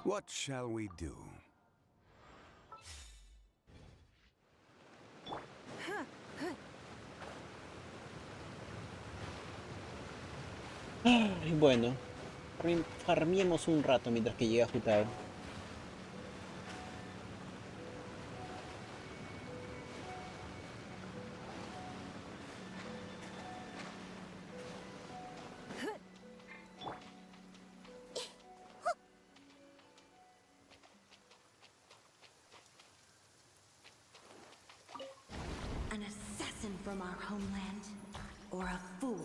What shall we do? Y bueno, farmiemos un rato mientras que llega Hu Tao. An assassin from our homeland, or a fool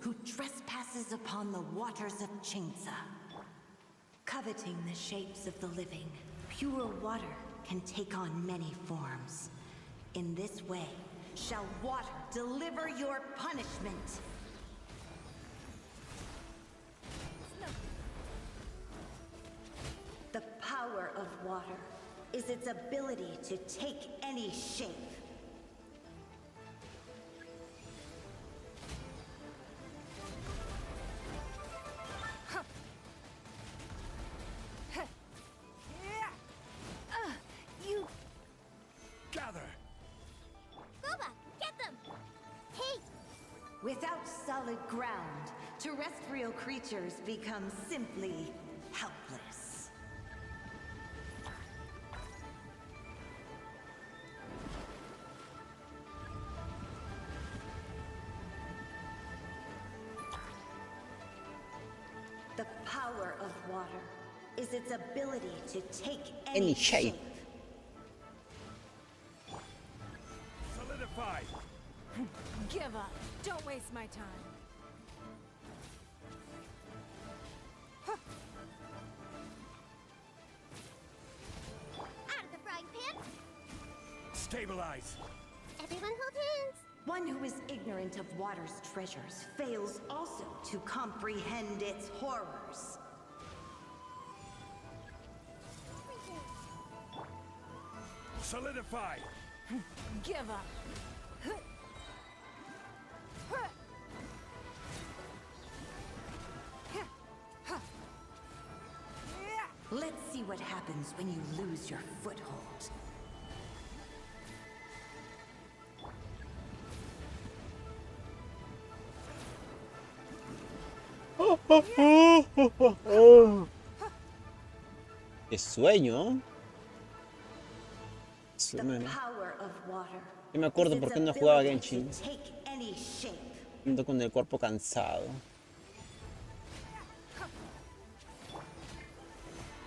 who trespasses upon the waters of Chingsa. Coveting the shapes of the living, pure water can take on many forms. In this way, shall water deliver your punishment. The power of water is its ability to take any shape. Without solid ground, terrestrial creatures become simply helpless. The power of water is its ability to take any shape. Solidify! Give up. Don't waste my time. Out of the frying pan. Stabilize! Everyone hold hands. One who is ignorant of water's treasures fails also to comprehend its horrors. Solidify! Give up. Let's see what happens when you lose your foothold. ¡Qué sueño! The Bueno, power of water yo me acuerdo is por its qué no jugaba ability Genshin. to take any shape. Ando con el cuerpo cansado.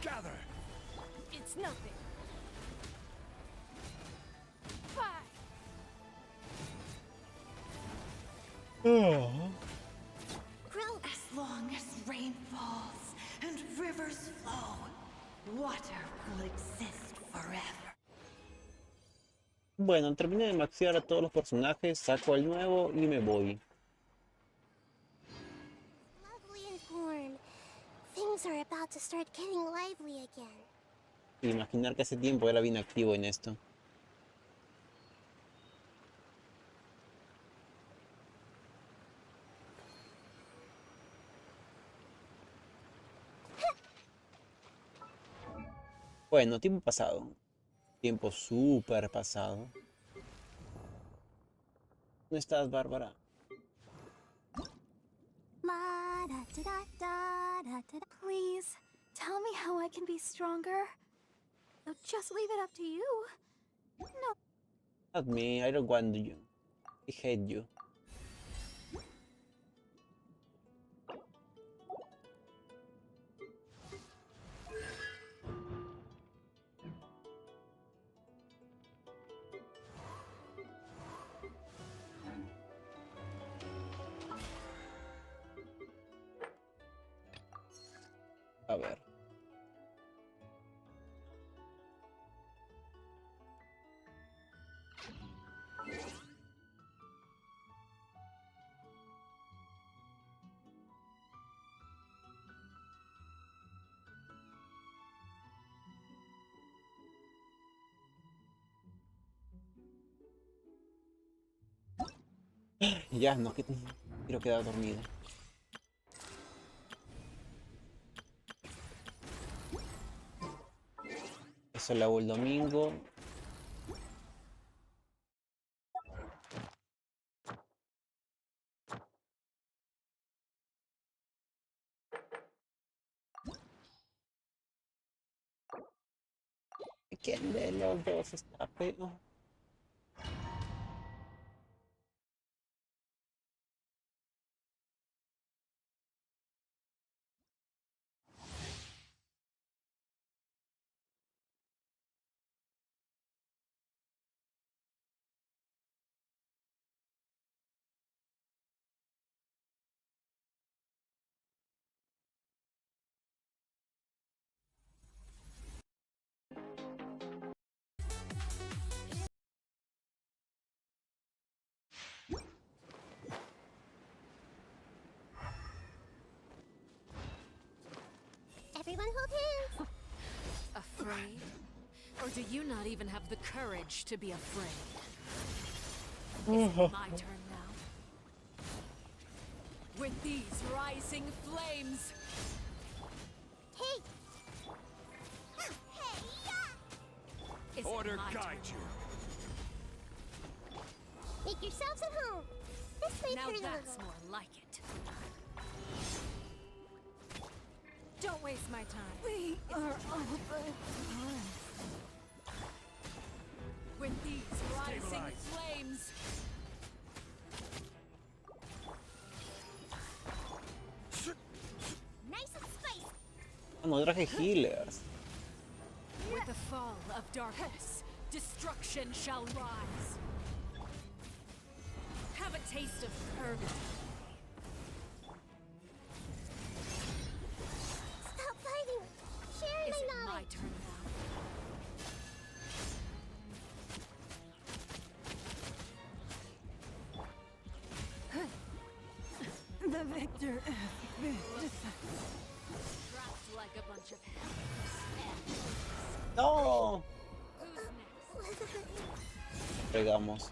Gather! It's nothing. Bye. Krill, As long as rain falls and rivers flow, water will exist forever. Bueno, terminé de maxear a todos los personajes, saco el nuevo y me voy. lovely and corn. Things are about to start getting lively again. Imaginar que hace tiempo era bien activo en esto. Bueno, tiempo pasado. Tiempo súper pasado. ¿Dónde estás, Bárbara? Please, tell me how I can be stronger. Oh, just leave it up to you. No. Not me, I don't want you. I hate you. A ver. Ya, no, que quiero quedar dormido. Eso lo hago el domingo. ¿Quién de los dos está feo? Everyone hold hands. Afraid? Or do you not even have the courage to be afraid? Is it my turn now? With these rising flames, Hey. Hey, yeah. is Order it my guide turn you. Make yourselves at home. This may now? hurt Now a that's little. more like it. Don't waste my time. We are all but With these rising Stabilize. flames, Nice and spicy. No traje healers. with the fall of darkness, destruction shall rise. Have a taste of purgatory. Stop fighting. Sharing Is my it my knowledge. turn now? the victor has been Trapped like a bunch of helpless ants. No. Who's next? Pegamos.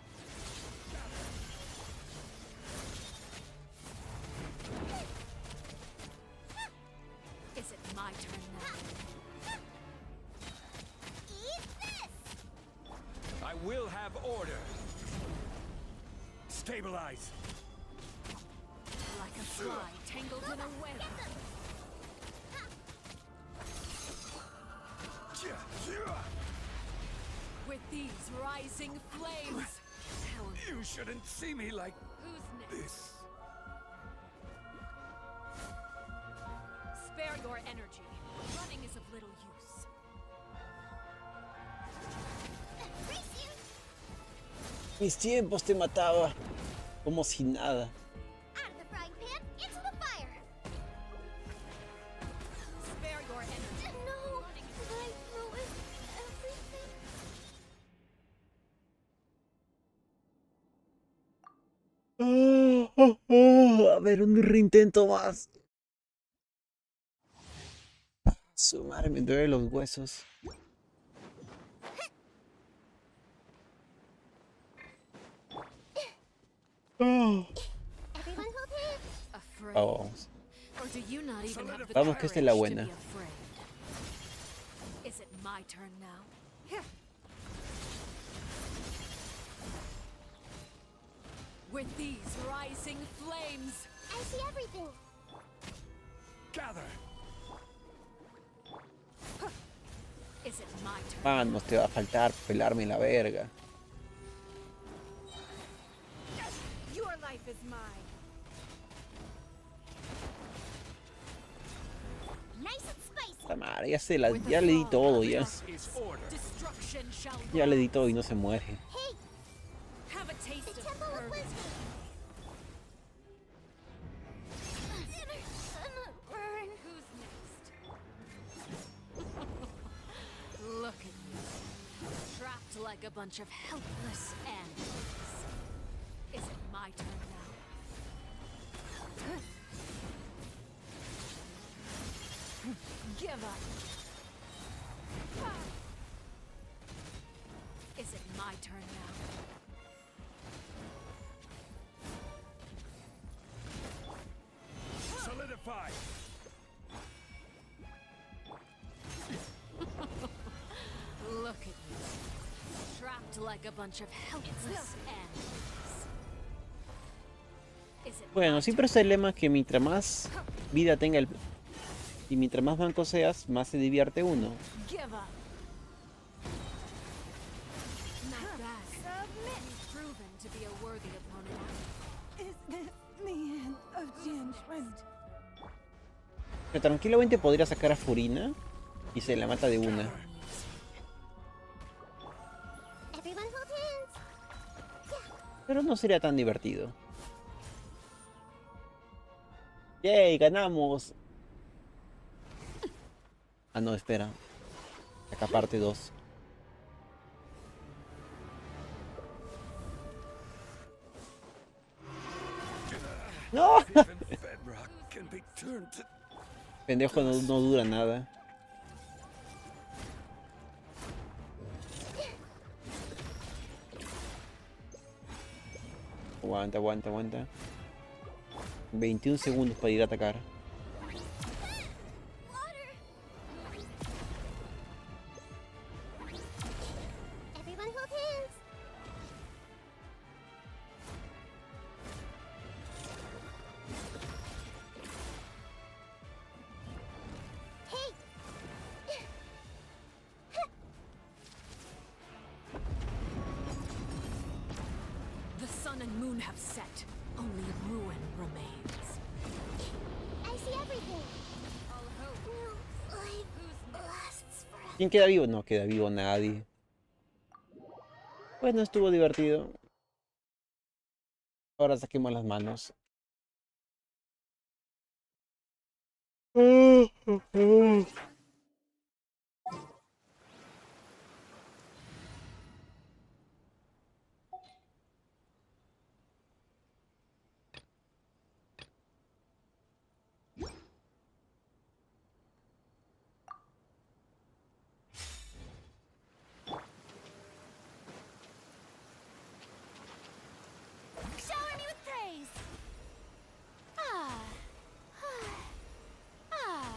Is it my turn now? Eat this. I will have order. Stabilize. Like a fly tangled in a web. With these rising flames. How You shouldn't see me like who's next? this. Spare your energy. Running is of little use. Brace you. Mis tiempos te mataba. Como si nada. Out of the frying pan, into the fire. Spare your energy. No, I ruined everything. A ver, un reintento más. Su madre, me duele los huesos. Everyone hold hands. Afraid? Vamos. Or do you not even have the Vamos, que esta es la courage to buena. be afraid? Is it my turn now? With these rising flames, I see everything. Gather. is it my turn? Manos, te va a faltar pelarme la verga. Your life is mine. Nice and spicy. La madre, ya le di todo, ya. Is order. Destruction shall Ya le di rise. todo y no se muere. Hey, Have a taste the of Temple of purgatory. Wisdom. Burn. Who's next? Look at you. Trapped like a bunch of helpless animals. Is it my turn now? Give up. Is it my turn now? Solidify. like a bunch of helpless animals. Is it Bueno, my siempre es el lema que mientras más vida tenga el... Y mientras más banco seas, más se divierte uno. give up? Not bad. You've proven to be a worthy opponent. Is this the end of genshin? Pero tranquilamente podría sacar a Furina y se la mata de una. Everyone hold hands. Pero no sería tan divertido. ¡Yay! ¡Ganamos! Ah, no, espera. Acá parte 2. ¡No! Even bedrock can be turned to Pendejo, no dura nada. Aguanta, aguanta, aguanta. 21 segundos para ir a atacar. Everyone hold hands. Hey. The sun and moon have set. Only ruin remains. I see everything. All hope. No life lasts forever. ¿Quién queda vivo? No queda vivo nadie. Bueno, estuvo divertido. Ahora saquemos las manos. Shower me with praise! Ah. Ah.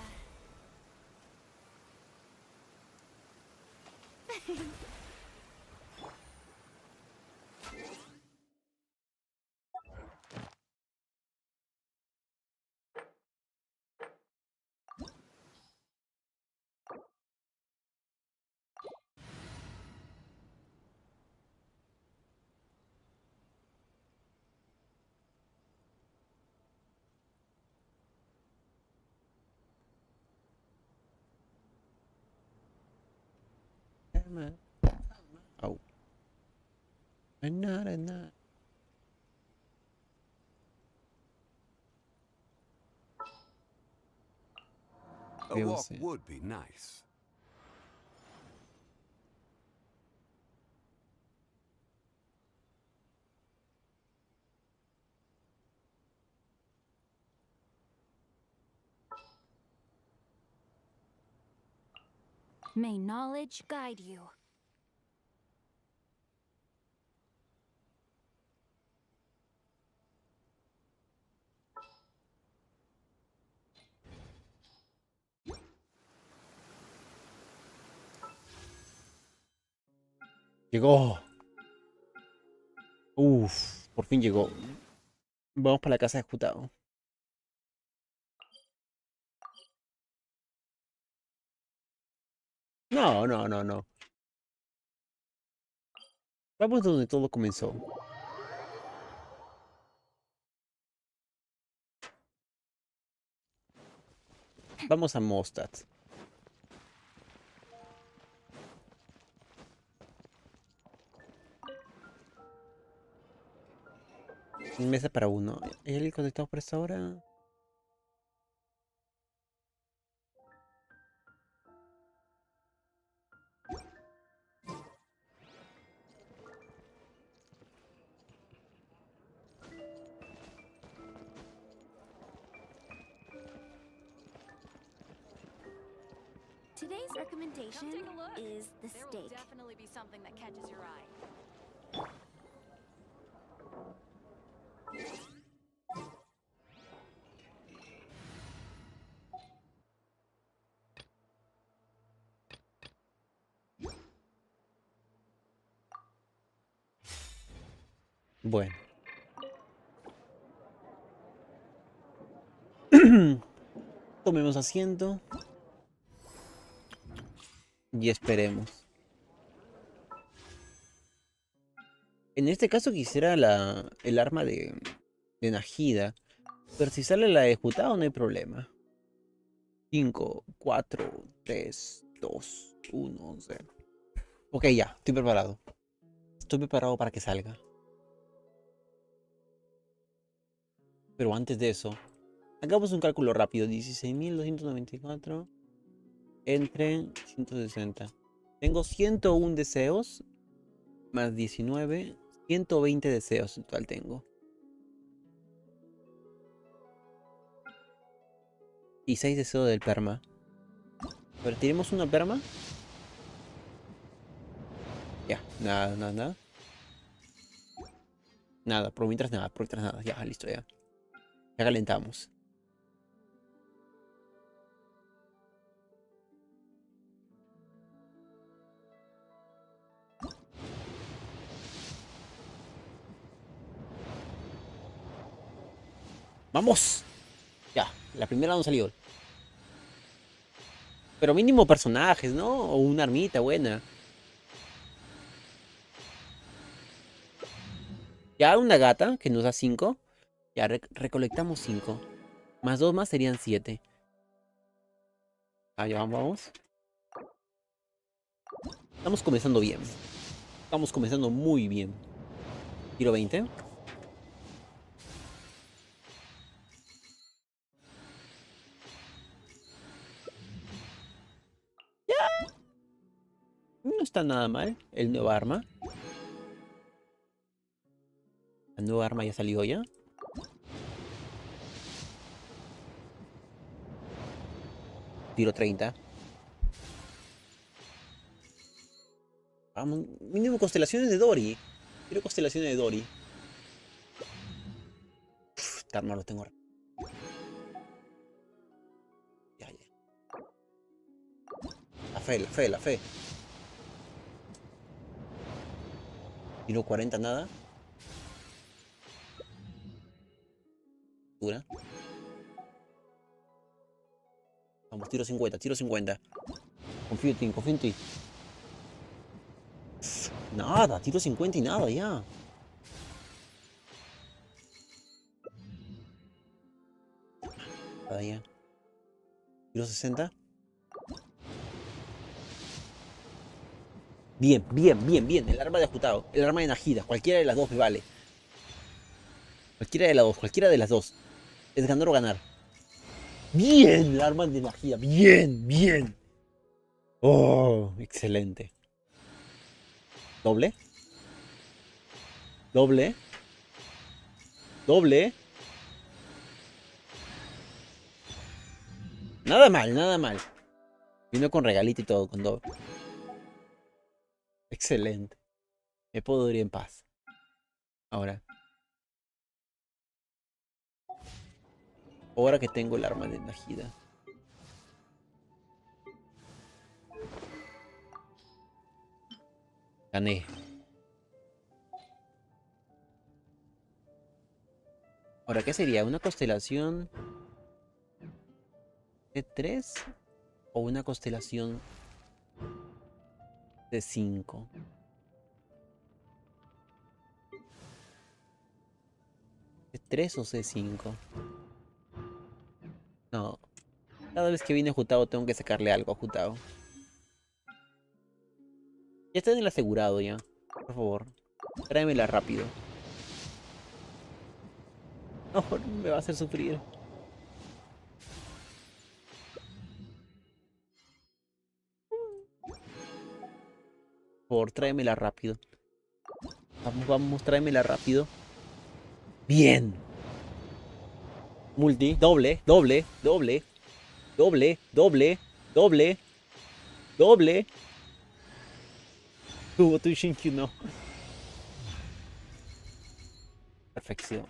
Au. Nada, nada. a We'll walk see. would be nice. May knowledge guide you. Llegó. Uf, por fin llegó. Vamos para la casa de Hu Tao. No, no, no, no. Vamos donde todo comenzó. Vamos a Mostat. Mesa para uno. ¿Es el conectado por esta hora? Today's recommendation Come take a look. is the There will steak. definitely be something that catches your eye. Bueno. Tomemos asiento. Y esperemos. En este caso quisiera el arma de NAHIDA. Pero si sale la de Hu Tao no hay problema. 5, 4, 3, 2, 1, 0. Ok, ya, estoy preparado. Estoy preparado para que salga. Pero antes de eso, hagamos un cálculo rápido. 16.294 entre 160. Tengo 101 deseos más 19. 120 deseos en total tengo. Y 6 deseos del perma. A ver, tiremos una perma. Ya, nada, nada, nada. Nada, por mientras nada, por mientras nada. Ya, listo, ya. Ya calentamos. ¡Vamos! Ya, la primera no salió. Pero mínimo personajes, ¿no? O una armita buena. Ya una gata, que nos da 5. Ya recolectamos 5. Más 2 más serían 7. Ah, ya vamos. Estamos comenzando bien. Estamos comenzando muy bien. Tiro 20. No está nada mal. El nuevo arma. La nueva arma ya salió ya. Tiro 30. Vamos, mínimo constelaciones de Dory. Quiero constelaciones de Dory. Esta arma lo tengo. Ya, ya. La fe, la fe, la fe. Tiro 40, nada. Dura. Vamos, tiro 50, tiro 50. Confío en ti, confío en ti. Nada, tiro 50 y nada ya. Nada ya. Tiro 60. Bien, bien, bien, bien. El arma de Hu Tao. El arma de NAHIDA. Cualquiera de las dos me vale. Cualquiera de las dos. Cualquiera de las dos. Es ganar o ganar. Bien, el arma de NAHIDA. Bien, bien. Oh, excelente. Doble. Doble. Doble. Nada mal, nada mal. Vino con regalito y todo, con doble. Excelente. Me puedo ir en paz. Ahora. Ahora que tengo el arma de NAHIDA. Gané. Ahora, ¿qué sería? ¿Una constelación de 3 o una constelación de 5? ¿De 3 o C5? No. Cada vez que viene Hu Tao tengo que sacarle algo a Hu Tao. Ya está en el asegurado ya. Por favor. Tráemela rápido. No, me va a hacer sufrir. Por favor, tráemela rápido. Vamos, vamos, tráemela rápido. Bien. Multi, doble, doble, doble, doble, doble, doble, doble. Tuvo tu Shinkyu, no. Perfección.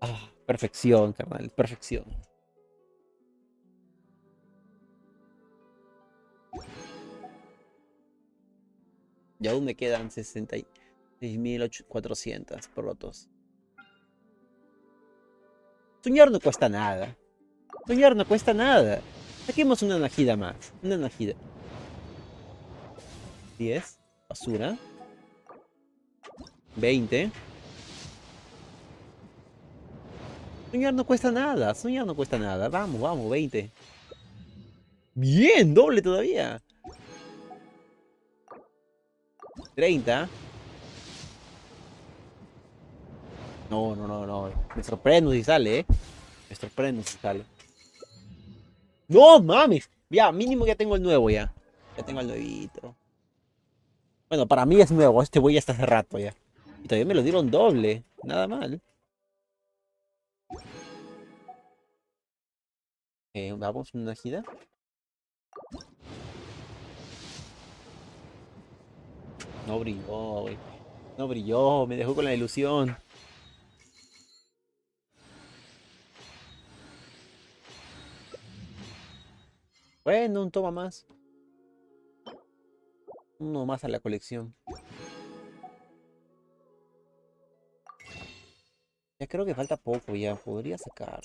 Ah, perfección, carnal, perfección. Y aún me quedan 66.400 protos. Soñar no cuesta nada. Soñar no cuesta nada. Saquemos una NAHIDA más. Una NAHIDA. 10. Basura. 20. Soñar no cuesta nada. Soñar no cuesta nada. Vamos, vamos, 20. Bien, doble todavía. 30. No, no, no, no. Me sorprendo si sale, Me sorprendo si sale. ¡No mames! Ya, mínimo ya tengo el nuevo ya. Ya tengo el nuevito. Bueno, para mí es nuevo. Este voy hasta hace rato ya. Y todavía me lo dieron doble. Nada mal. Vamos, una gira. No brilló, güey. No brilló. Me dejó con la ilusión. Bueno, un toma más. Uno más a la colección. Ya creo que falta poco ya. Podría sacar.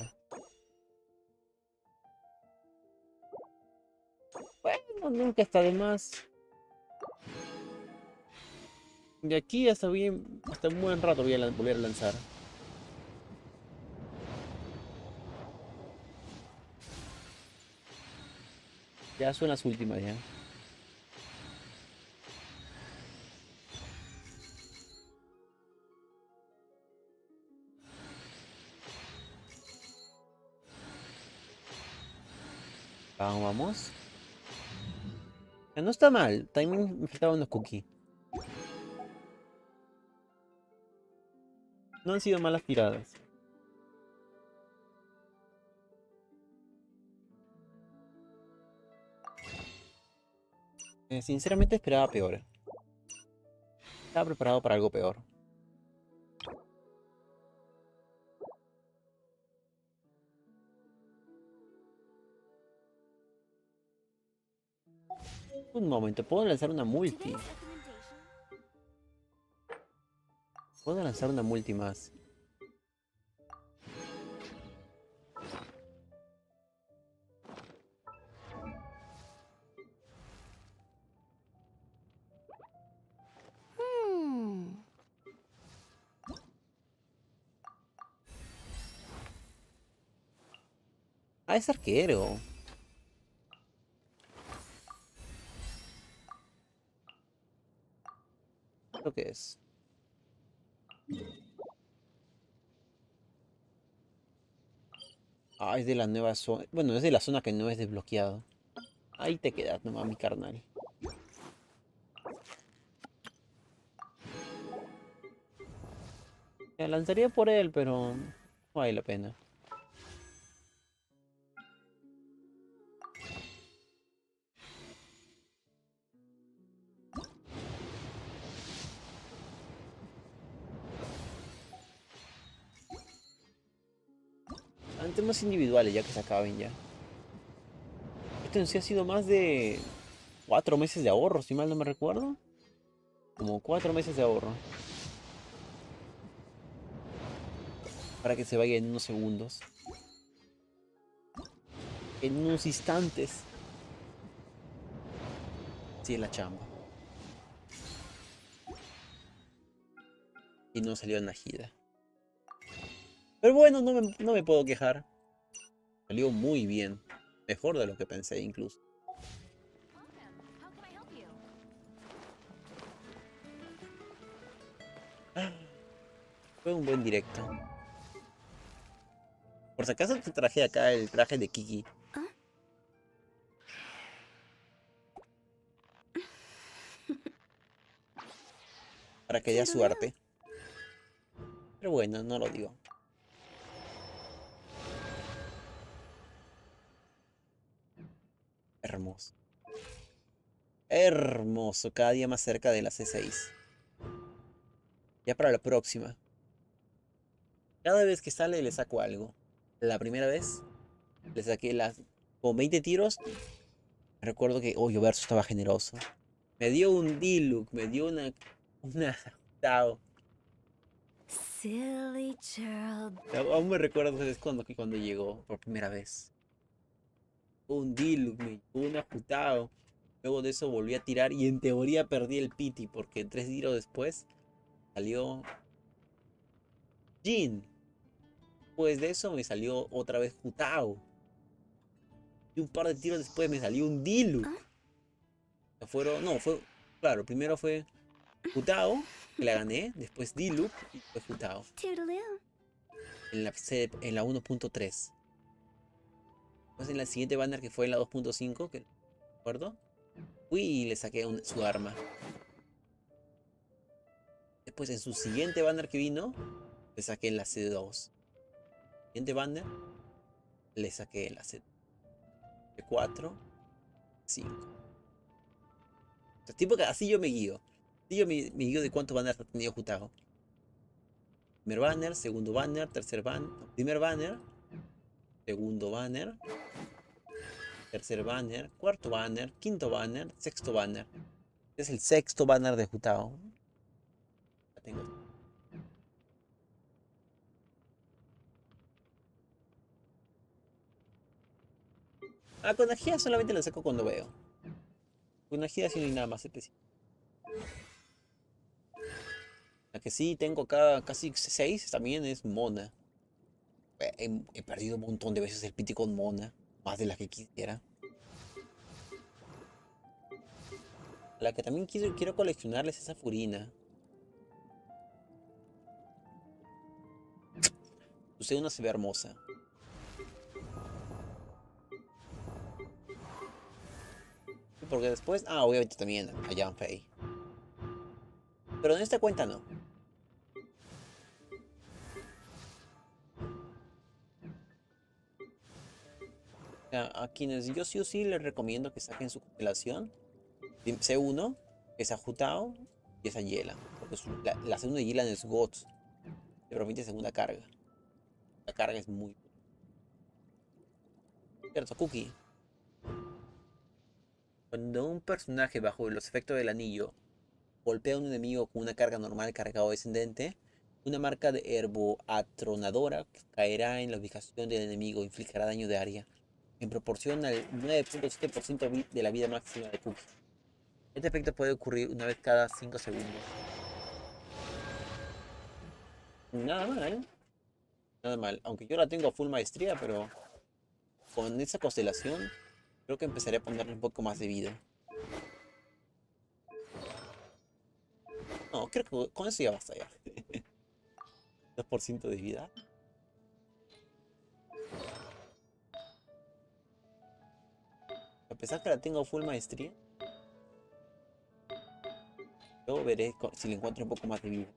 Bueno, nunca está de más. De aquí hasta bien. Hasta un buen rato voy a volver a lanzar. Ya son las últimas ya. Vamos, vamos. Ya no está mal. También me faltaban unos cookies. No han sido malas tiradas. Sinceramente esperaba peor. Estaba preparado para algo peor. Un momento, ¿puedo lanzar una multi? ¿Puedo lanzar una multi más? Ah, es arquero. ¿Lo que es? Ah, es de la nueva zona. Bueno, es de la zona que no es desbloqueado. Ahí te quedas nomás, mi carnal. Me lanzaría por él, pero no vale la pena. Temas individuales ya que se acaben ya. Esto en sí ha sido más de 4 meses de ahorro, si mal no me recuerdo. Como 4 meses de ahorro. Para que se vaya en unos segundos. En unos instantes. Sí, es la chamba. Y no salió NAHIDA. Pero bueno, no me puedo quejar. Salió muy bien. Mejor de lo que pensé incluso. Fue un buen directo. Por si acaso te traje acá el traje de Kiki. Para que dé suerte. Pero bueno, no lo digo. Hermoso. Hermoso. Cada día más cerca de la C6. Ya para la próxima. Cada vez que sale le saco algo. La primera vez le saqué con 20 tiros. Recuerdo que Verso estaba generoso. Me dio un Diluc, me dio una Tao. Silly child. Aún me recuerdo es cuando llegó por primera vez. Un Diluc, me llegó una Hu Tao. Luego de eso volví a tirar y en teoría perdí el Pity porque 3 tiros después salió Jin. Después de eso me salió otra vez Hu Tao. Y un par de tiros después me salió un Diluc. Claro, primero fue Hu Tao, que la gané, después Diluc y después Hu Tao. Toodaloo. En la 1.3. Después en la siguiente banner que fue en la 2.5, que no me acuerdo, fui y le saqué su arma. Después en su siguiente banner que vino, le saqué la C2. Siguiente banner, le saqué la C4, 5. O sea, tipo que así yo me guío. Así yo me guío de cuántos banners ha tenido Hu Tao. Primer banner, segundo banner, tercer banner. Primer banner, segundo banner, tercer banner, cuarto banner, quinto banner, sexto banner. Este es el sexto banner de Hu Tao. La tengo. Con energía solamente la saco cuando veo. Con energía sí no hay nada más especial. La que sí tengo acá casi 6 también es Mona. He perdido un montón de veces el piti con Mona. Más de las que quisiera. La que también quiero coleccionarles es esa Furina. Usted una se ve hermosa. Porque después, obviamente también a Jan Fei. Pero en esta cuenta no. A quienes yo sí o sí les recomiendo que saquen su constelación. C1, que es a Hu Tao y es a Yelan. Porque la segunda de Yelan es GOTS. Te permite segunda carga. La carga es muy... Cierto, Cookie. Cuando un personaje bajo los efectos del anillo golpea a un enemigo con una carga normal cargado descendente, una marca de herbo atronadora caerá en la ubicación del enemigo e infligirá daño de área en proporción al 9.7% de la vida máxima de Cookie. Este efecto puede ocurrir una vez cada 5 segundos. Nada mal, nada mal. Aunque yo la tengo a full maestría, pero con esa constelación creo que empezaré a ponerle un poco más de vida. No, creo que con eso ya basta ya. 2% de vida. A pesar que la tengo full maestría, luego veré si le encuentro un poco más de vida.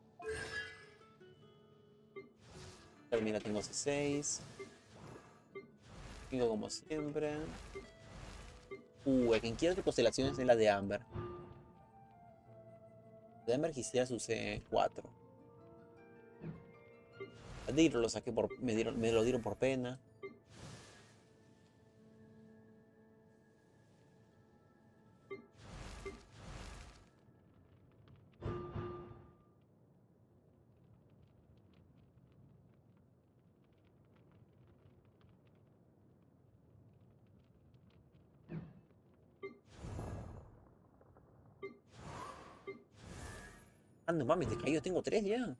También la tengo C6. Tengo como siempre. El que quiero de constelaciones es la de Amber. La de Amber quisiera su C4. A Dir lo saqué me lo dieron por pena. No mames, te cayó, tengo 3 ya.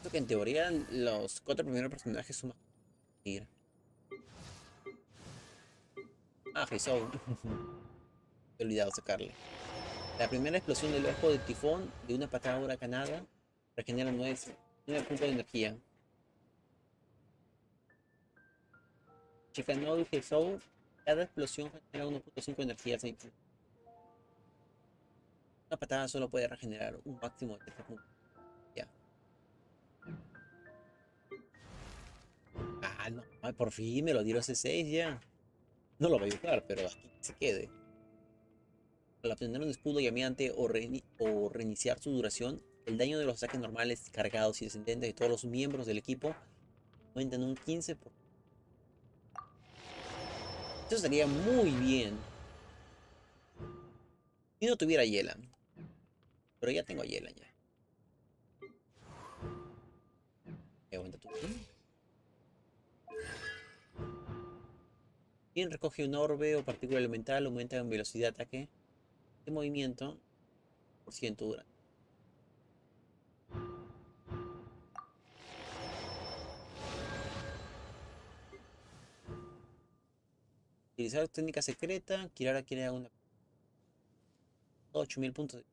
Creo que en teoría los 4 primeros personajes son más. Jesús. He olvidado sacarle. La primera explosión del ojo de tifón de una patada huracanada regenera 9 puntos de energía. Chicanol Jesús, cada explosión genera 1.5 de energía. Una patada solo puede regenerar un máximo de 3 puntos. Ya. No, por fin me lo dieron C6 ya. No lo voy a usar, pero aquí se quede. Al obtener un escudo llameante o reiniciar su duración, el daño de los ataques normales, cargados y descendentes de todos los miembros del equipo aumentan un 15%. Eso estaría muy bien. Si no tuviera Yelan. Pero ya tengo a Yelan ya. Aguanta tu turno. Quien recoge un orbe o partícula elemental aumenta en velocidad de ataque de movimiento por ciento dura. Utilizar técnica secreta. Kirara quiere una 8000 puntos.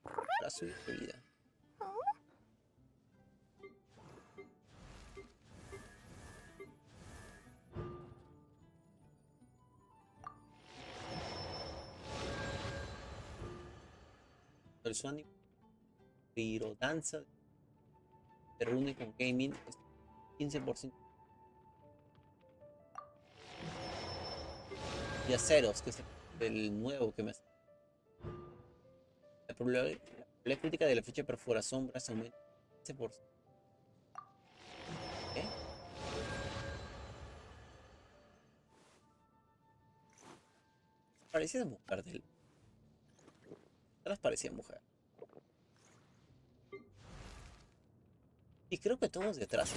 Para subir de vida. El Sonic, pero danza se reúne con gaming es 15%. Y aceros, que es el nuevo que me hace. La probabilidad crítica de la flecha perfora sombras aumenta 15%. ¿Qué? Parecía mujer del. Atrás parecía mujer. Y creo que todos detrás,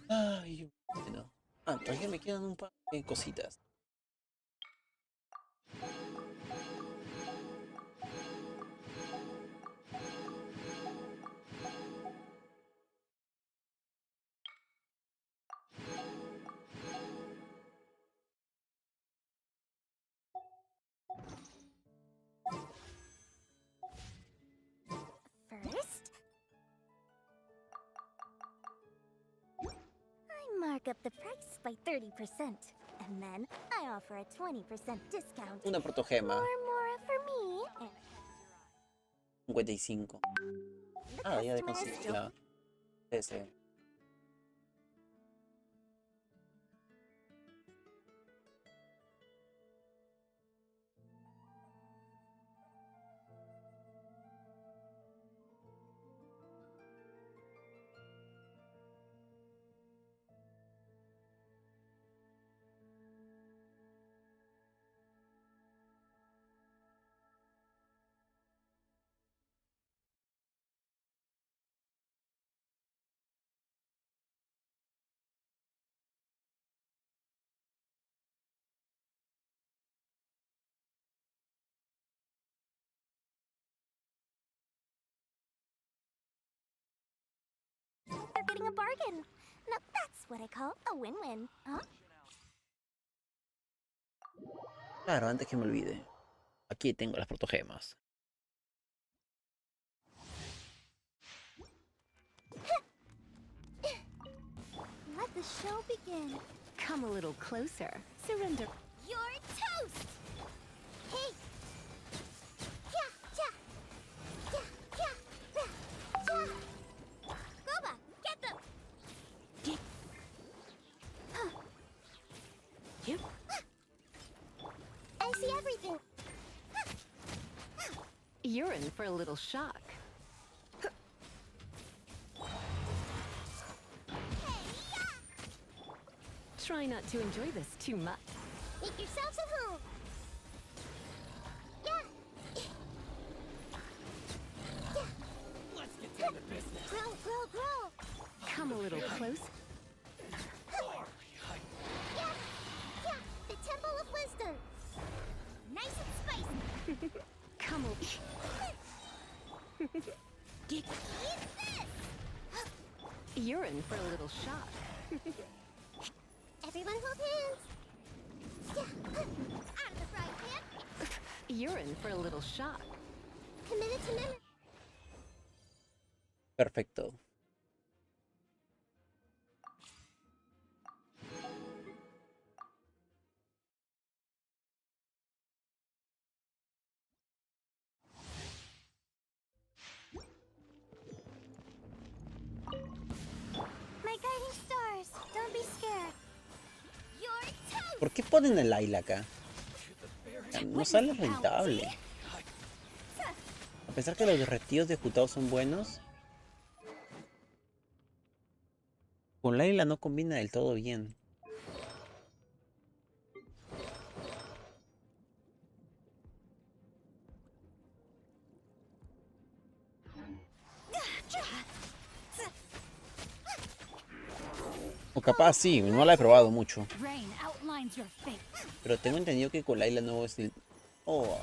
Ay, bueno. Todavía me quedan un par de cositas. First, I mark up the price by 30%, and then I offer a 20% discount. Una protogema. More for me. And 55. the Ya de customers conseguir la. Ese. they're getting a bargain. Now that's what I call a win-win, huh? Claro, antes que me olvide. Aquí tengo las protogemas. Let the show begin. Come a little closer. Surrender. You're toast! Hey! Yeah! Goba, get them! You. I see everything. You're in for a little shock. Try not to enjoy this too much. Make yourselves at home. Yeah. Let's get down to business. Grow. Come a little close. Yeah. The Temple of Wisdom. Nice and spicy. Come a. Eat this! You're in for a little shock. Everyone hold hands. Yeah. Out of the frying pan. You're in for a little shock. Committed to memory. Perfecto. My guiding stars, don't be scared. You're toast! ¿Por qué ponen el Ayla acá? no sale rentable. A pesar que los derretidos de Hu Tao son buenos, con Layla no combina del todo bien. O capaz sí, no la he probado mucho. Rain outlines your fate. Pero tengo entendido que con Layla no es no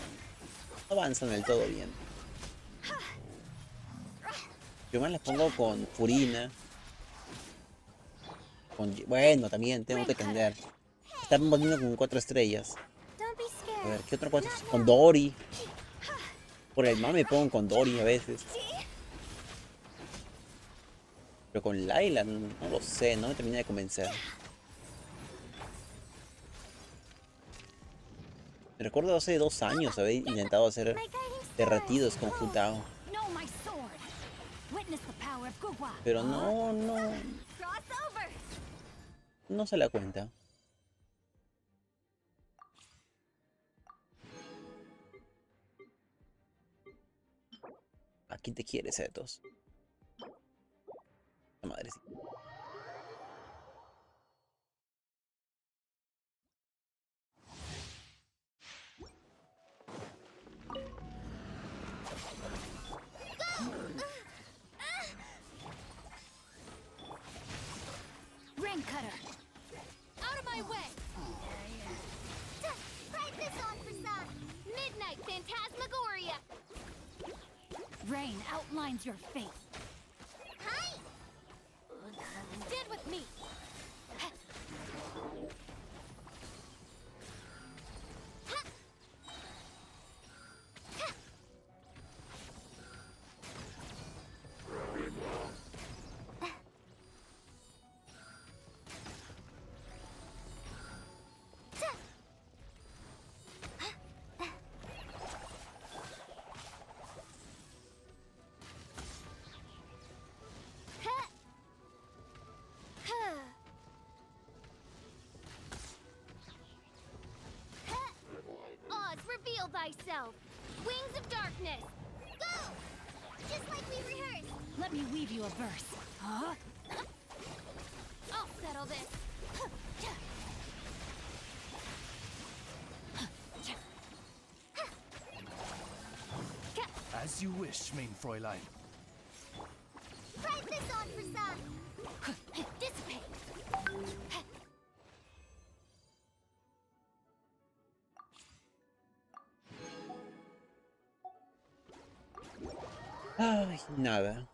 avanzan del todo bien. Yo más las pongo con Furina. Bueno, también tengo que tender. Están poniendo con 4 estrellas. Don't be A scared. ver, ¿qué otro 4? Con Dory. Por el mame pongo con Dory a veces. Pero con Layla no lo sé, no me termina de convencer. Me recuerdo hace 2 años haber intentado hacer My guiding star. derretidos con Hu Tao. Know my sword. Witness the power of Gugwa. Pero Crossover. no se la cuenta. Aquí te quieres, Zetos. La madre sí. Ring cutter. Out of my way. Try this on for some. Midnight Phantasmagoria. Rain outlines your fate. Hi. Stand with me. Oz, reveal thyself. Wings of darkness. Go! Just like we rehearsed. Let me weave you a verse. Huh? I'll settle this. As you wish, main Fräulein. Try this on for some. Dissipate. Ay, nada.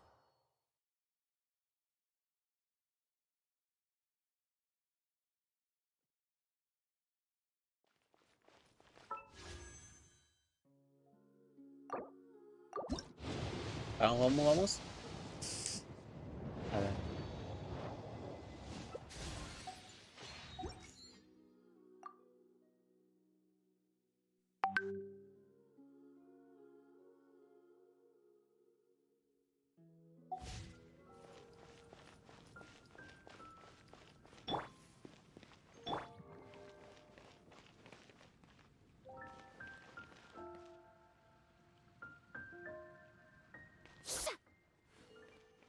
Vamos. A ver.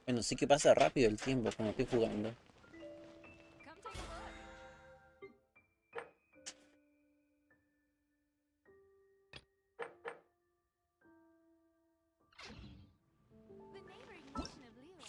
Bueno, sí que pasa rápido el tiempo cuando estoy jugando. Come take a look. The neighboring nation of Liyue.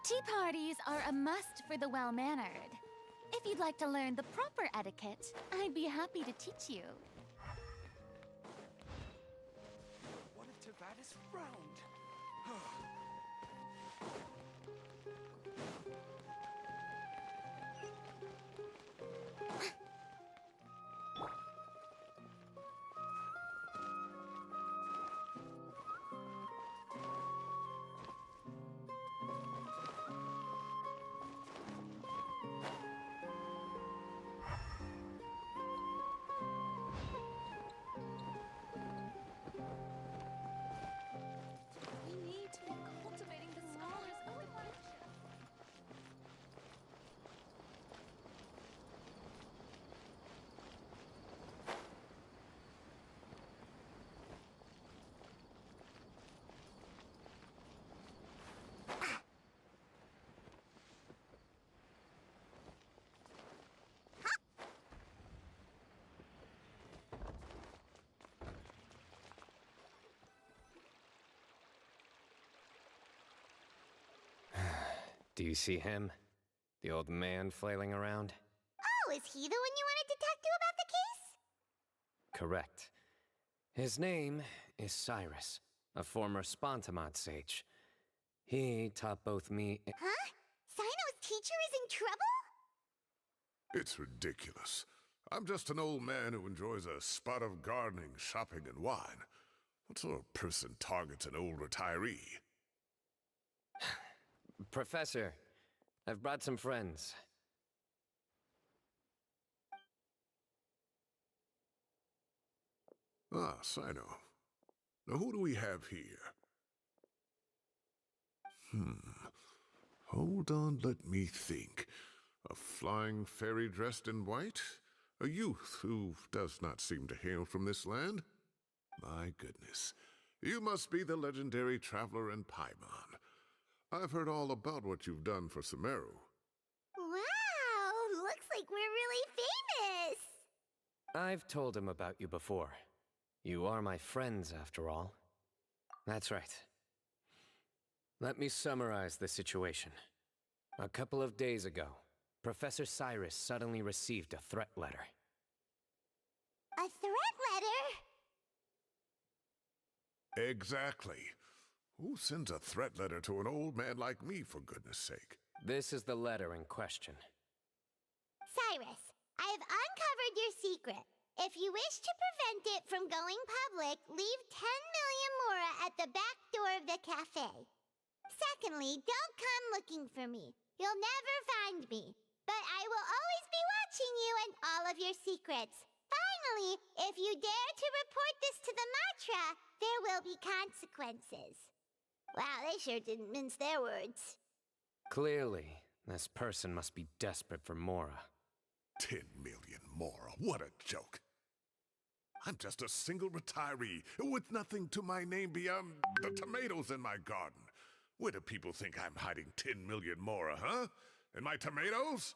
Tea parties are a must for the well-mannered. If you'd like to learn the proper etiquette, I'd be happy to teach you. What if teyvat is frowned? We need to be cultivating the scholars of the future. Do you see him? The old man flailing around? Oh, is he the one you wanted to talk to about the case? Correct. His name is Cyrus, a former Spontamod sage. He taught both me... Huh? Sino's teacher is in trouble? It's ridiculous. I'm just an old man who enjoys a spot of gardening, shopping, and wine. What sort of person targets an old retiree? Professor, I've brought some friends. Ah, Sino. Now who do we have here? Hold on, let me think. A flying fairy dressed in white? A youth who does not seem to hail from this land? My goodness. You must be the legendary traveler in Paimon. I've heard all about what you've done for Sumeru. Wow, looks like we're really famous. I've told him about you before. You are my friends, after all. That's right. Let me summarize the situation. A couple of days ago, Professor Cyrus suddenly received a threat letter. A threat letter? Exactly. Who sends a threat letter to an old man like me, for goodness sake? This is the letter in question. Cyrus, I have uncovered your secret. If you wish to prevent it from going public, leave 10 million mora at the back door of the cafe. Secondly, don't come looking for me. You'll never find me. But I will always be watching you and all of your secrets. Finally, if you dare to report this to the Matra, there will be consequences. Wow, they sure didn't mince their words. Clearly, this person must be desperate for Mora. 10 million mora, what a joke. I'm just a single retiree with nothing to my name beyond the tomatoes in my garden. Where do people think I'm hiding 10 million mora, huh? In my tomatoes?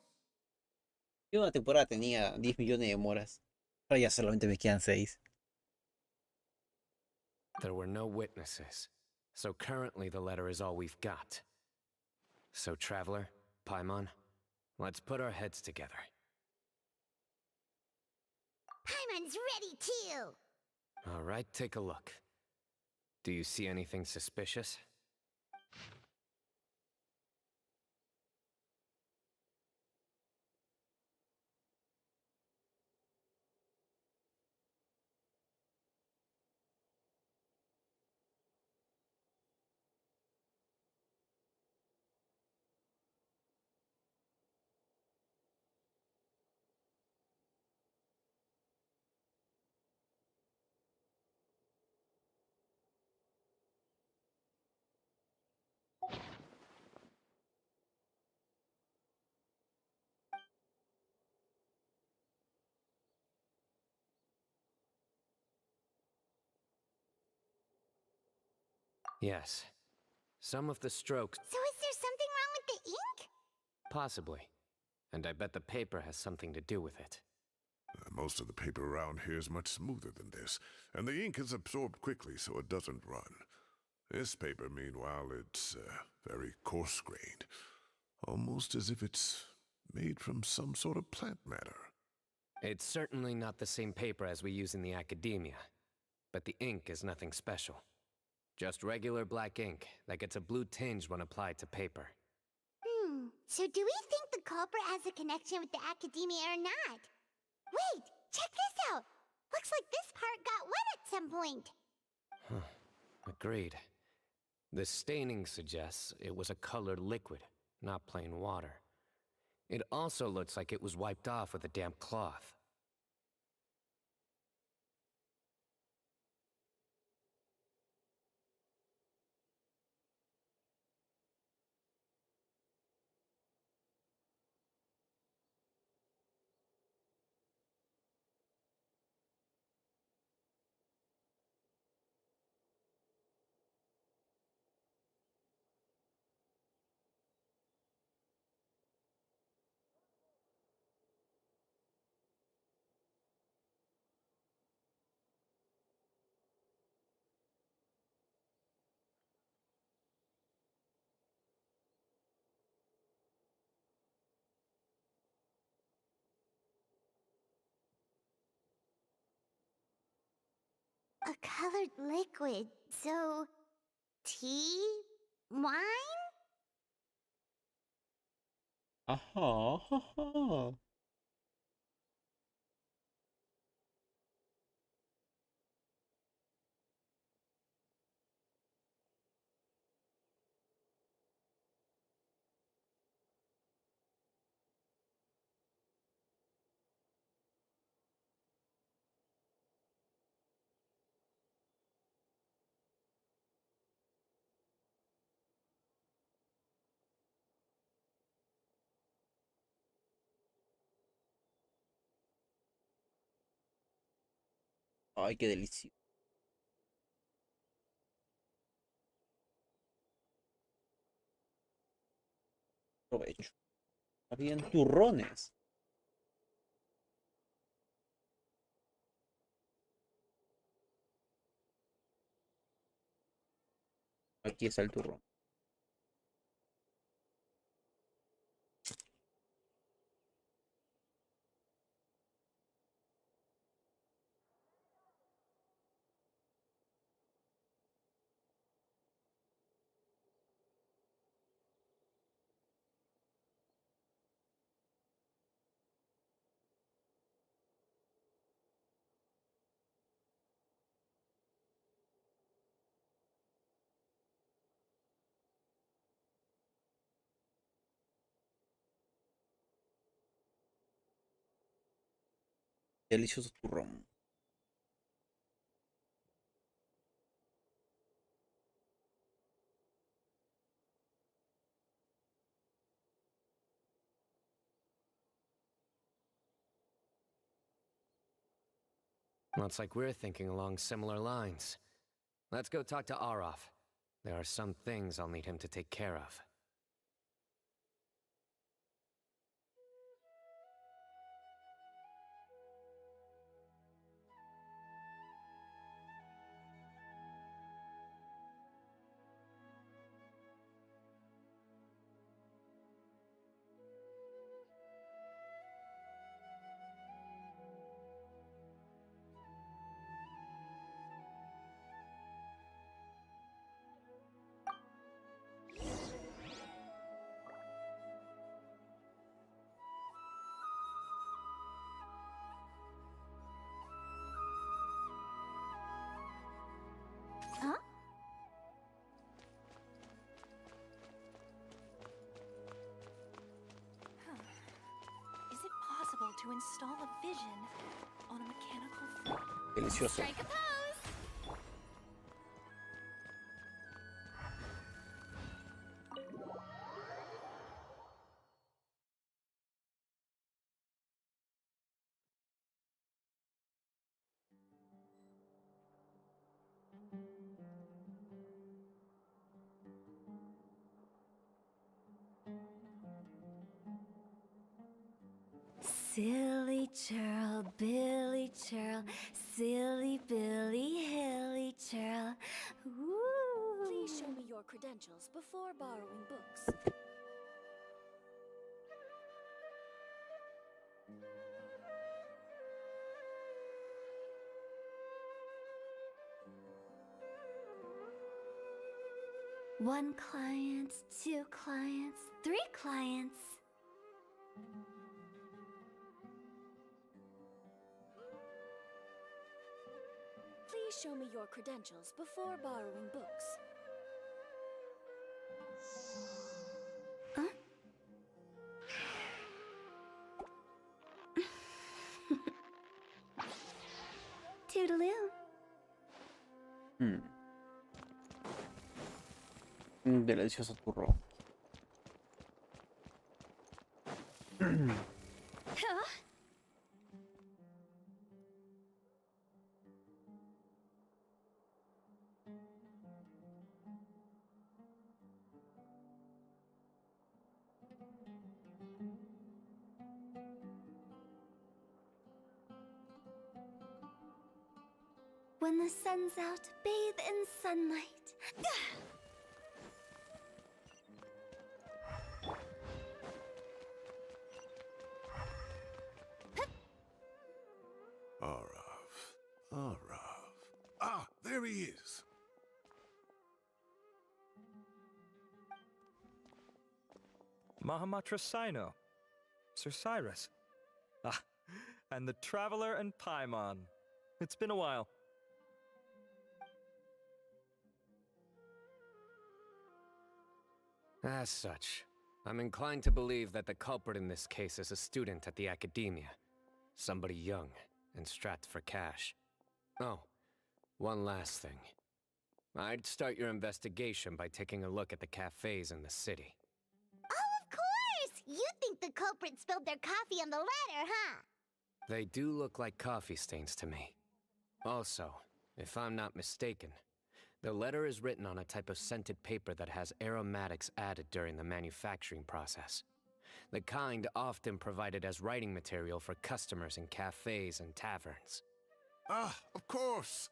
Yo una temporada tenía 10 millones de moras. Ahora ya solamente me quedan 6. There were no witnesses, so currently the letter is all we've got. So, Traveler, Paimon, let's put our heads together. Paimon's ready too! All right, take a look. Do you see anything suspicious? Yes. Some of the strokes... So is there something wrong with the ink? Possibly. And I bet the paper has something to do with it. Most of the paper around here is much smoother than this, and the ink is absorbed quickly so it doesn't run. This paper, meanwhile, it's very coarse-grained. Almost as if it's made from some sort of plant matter. It's certainly not the same paper as we use in the academia, but the ink is nothing special. Just regular black ink that gets a blue tinge when applied to paper. So do we think the culprit has a connection with the academia or not? Wait, check this out! Looks like this part got wet at some point. Agreed. The staining suggests it was a colored liquid, not plain water. It also looks like it was wiped off with a damp cloth. A colored liquid, so... tea? Wine? Ajá, ajá. Ay, qué delicia. Provecho. Habían turrones. Aquí está el turrón. Delicioso turrón. Looks like we're thinking along similar lines. Let's go talk to Arof. There are some things I'll need him to take care of. Huh? Is it possible to install a vision on a mechanical form? Delicioso. Strike a pose! Silly churl, Billy churl, silly Billy, hilly churl. Ooh. Please your credentials before borrowing books. One client, two clients, three clients. Please show me your credentials before borrowing books. Huh? Toodaloo. Un delicioso turro. Huh? When the sun's out, bathe in sunlight. Arav. Ah, there he is. Mahamatra Sino. Sir Cyrus. Ah, and the Traveler and Paimon. It's been a while. As such, I'm inclined to believe that the culprit in this case is a student at the academia. Somebody young and strapped for cash. Oh, one last thing. I'd start your investigation by taking a look at the cafes in the city. Oh, of course! You think the culprit spilled their coffee on the ladder, huh? They do look like coffee stains to me. Also, if I'm not mistaken, the letter is written on a type of scented paper that has aromatics added during the manufacturing process. The kind often provided as writing material for customers in cafes and taverns. Ah, of course.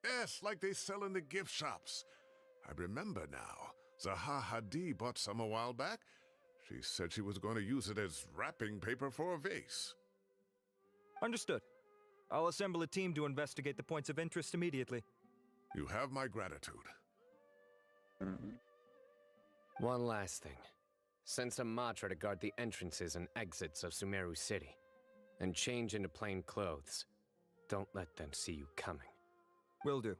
Yes, like they sell in the gift shops. I remember now. Zaha Hadid bought some a while back. She said she was going to use it as wrapping paper for a vase. Understood. I'll assemble a team to investigate the points of interest immediately. You have my gratitude. One last thing. Send some Matra to guard the entrances and exits of Sumeru City. And change into plain clothes. Don't let them see you coming. Will do.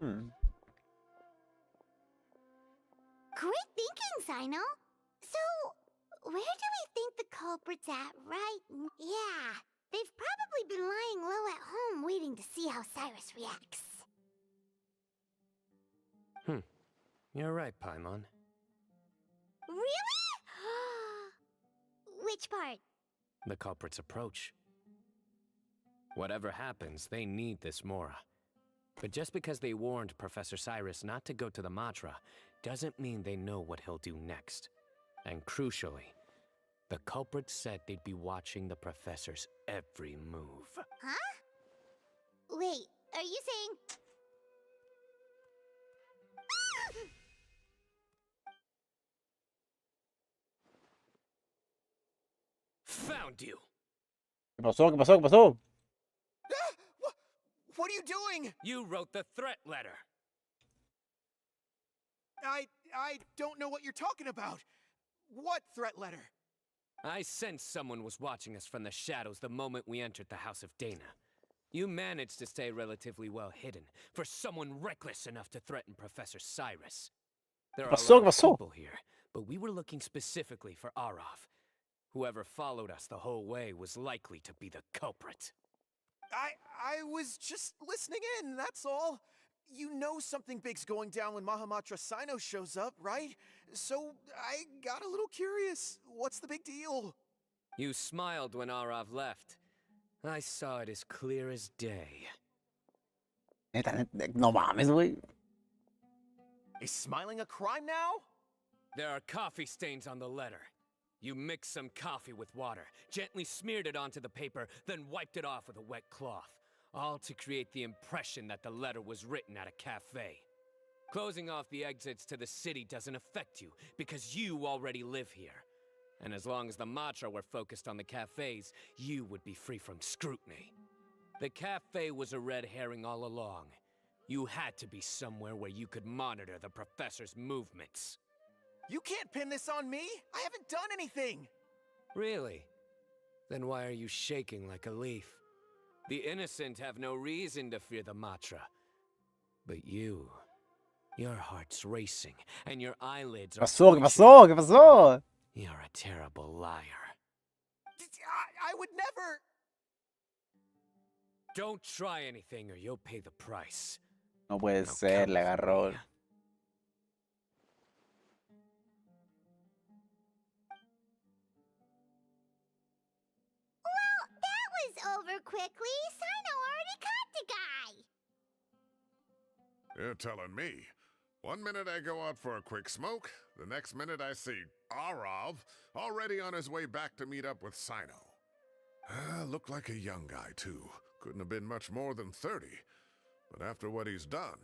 Great thinking, Sino. So, where do we think the culprit's at, right? Yeah, they've probably been lying low at home waiting to see how Cyrus reacts. You're right, Paimon. Really? Which part? The culprit's approach. Whatever happens, they need this Mora. But just because they warned Professor Cyrus not to go to the Matra, doesn't mean they know what he'll do next. And crucially, the culprit said they'd be watching the professor's every move. Huh? Wait, are you saying... Found you! ¿Qué pasó? ¿Qué pasó? ¿Qué pasó? What are you doing? You wrote the threat letter! I don't know what you're talking about. What threat letter? I sensed someone was watching us from the shadows the moment we entered the House of Dana. You managed to stay relatively well hidden for someone reckless enough to threaten Professor Cyrus. There are a lot of people here, but we were looking specifically for Arav. Whoever followed us the whole way was likely to be the culprit. I was just listening in, that's all. You know something big's going down when Mahamatra Sino shows up, right? So I got a little curious. What's the big deal? You smiled when Arav left. I saw it as clear as day. No mames, güey. Is smiling a crime now? There are coffee stains on the letter. You mixed some coffee with water, gently smeared it onto the paper, then wiped it off with a wet cloth. all to create the impression that the letter was written at a cafe. Closing off the exits to the city doesn't affect you, because you already live here. And as long as the Matra were focused on the cafes, you would be free from scrutiny. The cafe was a red herring all along. You had to be somewhere where you could monitor the professor's movements. You can't pin this on me! I haven't done anything! Really? Then why are you shaking like a leaf? The innocent have no reason to fear the Matra. But you... your heart's racing, and your eyelids ¿Qué are... pasó? ¿Qué pasó? ¿Qué pasó? You're a terrible liar. I would never... Don't try anything or you'll pay the price. No puede Now ser, come le with agarró. me. Well, that was over quickly. Sino already caught the guy. You're telling me. 1 minute I go out for a quick smoke, the next minute I see Arav already on his way back to meet up with Sino. Looked like a young guy, too. Couldn't have been much more than 30. But after what he's done,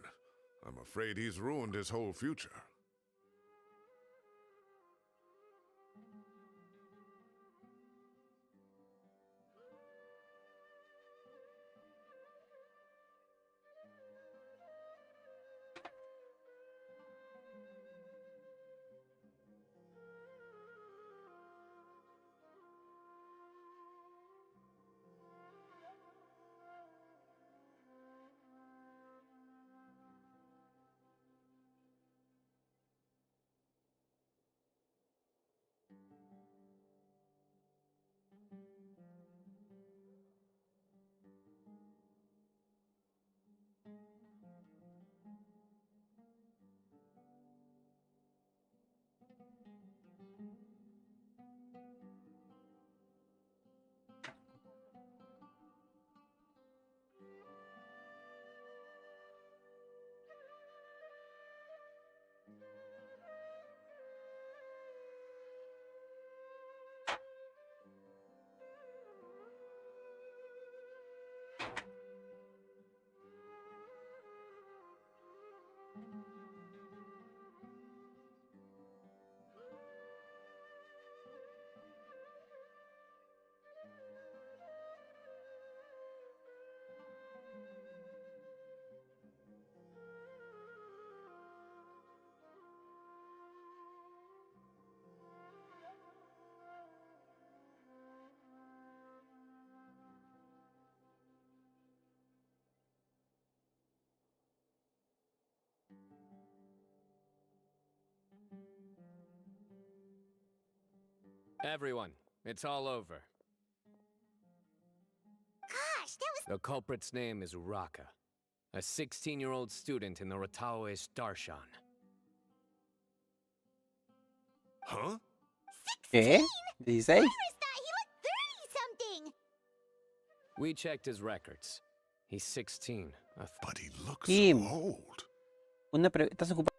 I'm afraid he's ruined his whole future. Everyone, it's all over. Gosh, that was... The culprit's name is Uraka, a 16-year-old student in the Rataoist Darshan. Huh? ¿Qué? ¿16? Cyrus thought he looked 30-something. We checked his records. He's 16. But he looks Kim. so old. ¿Estás ocupado?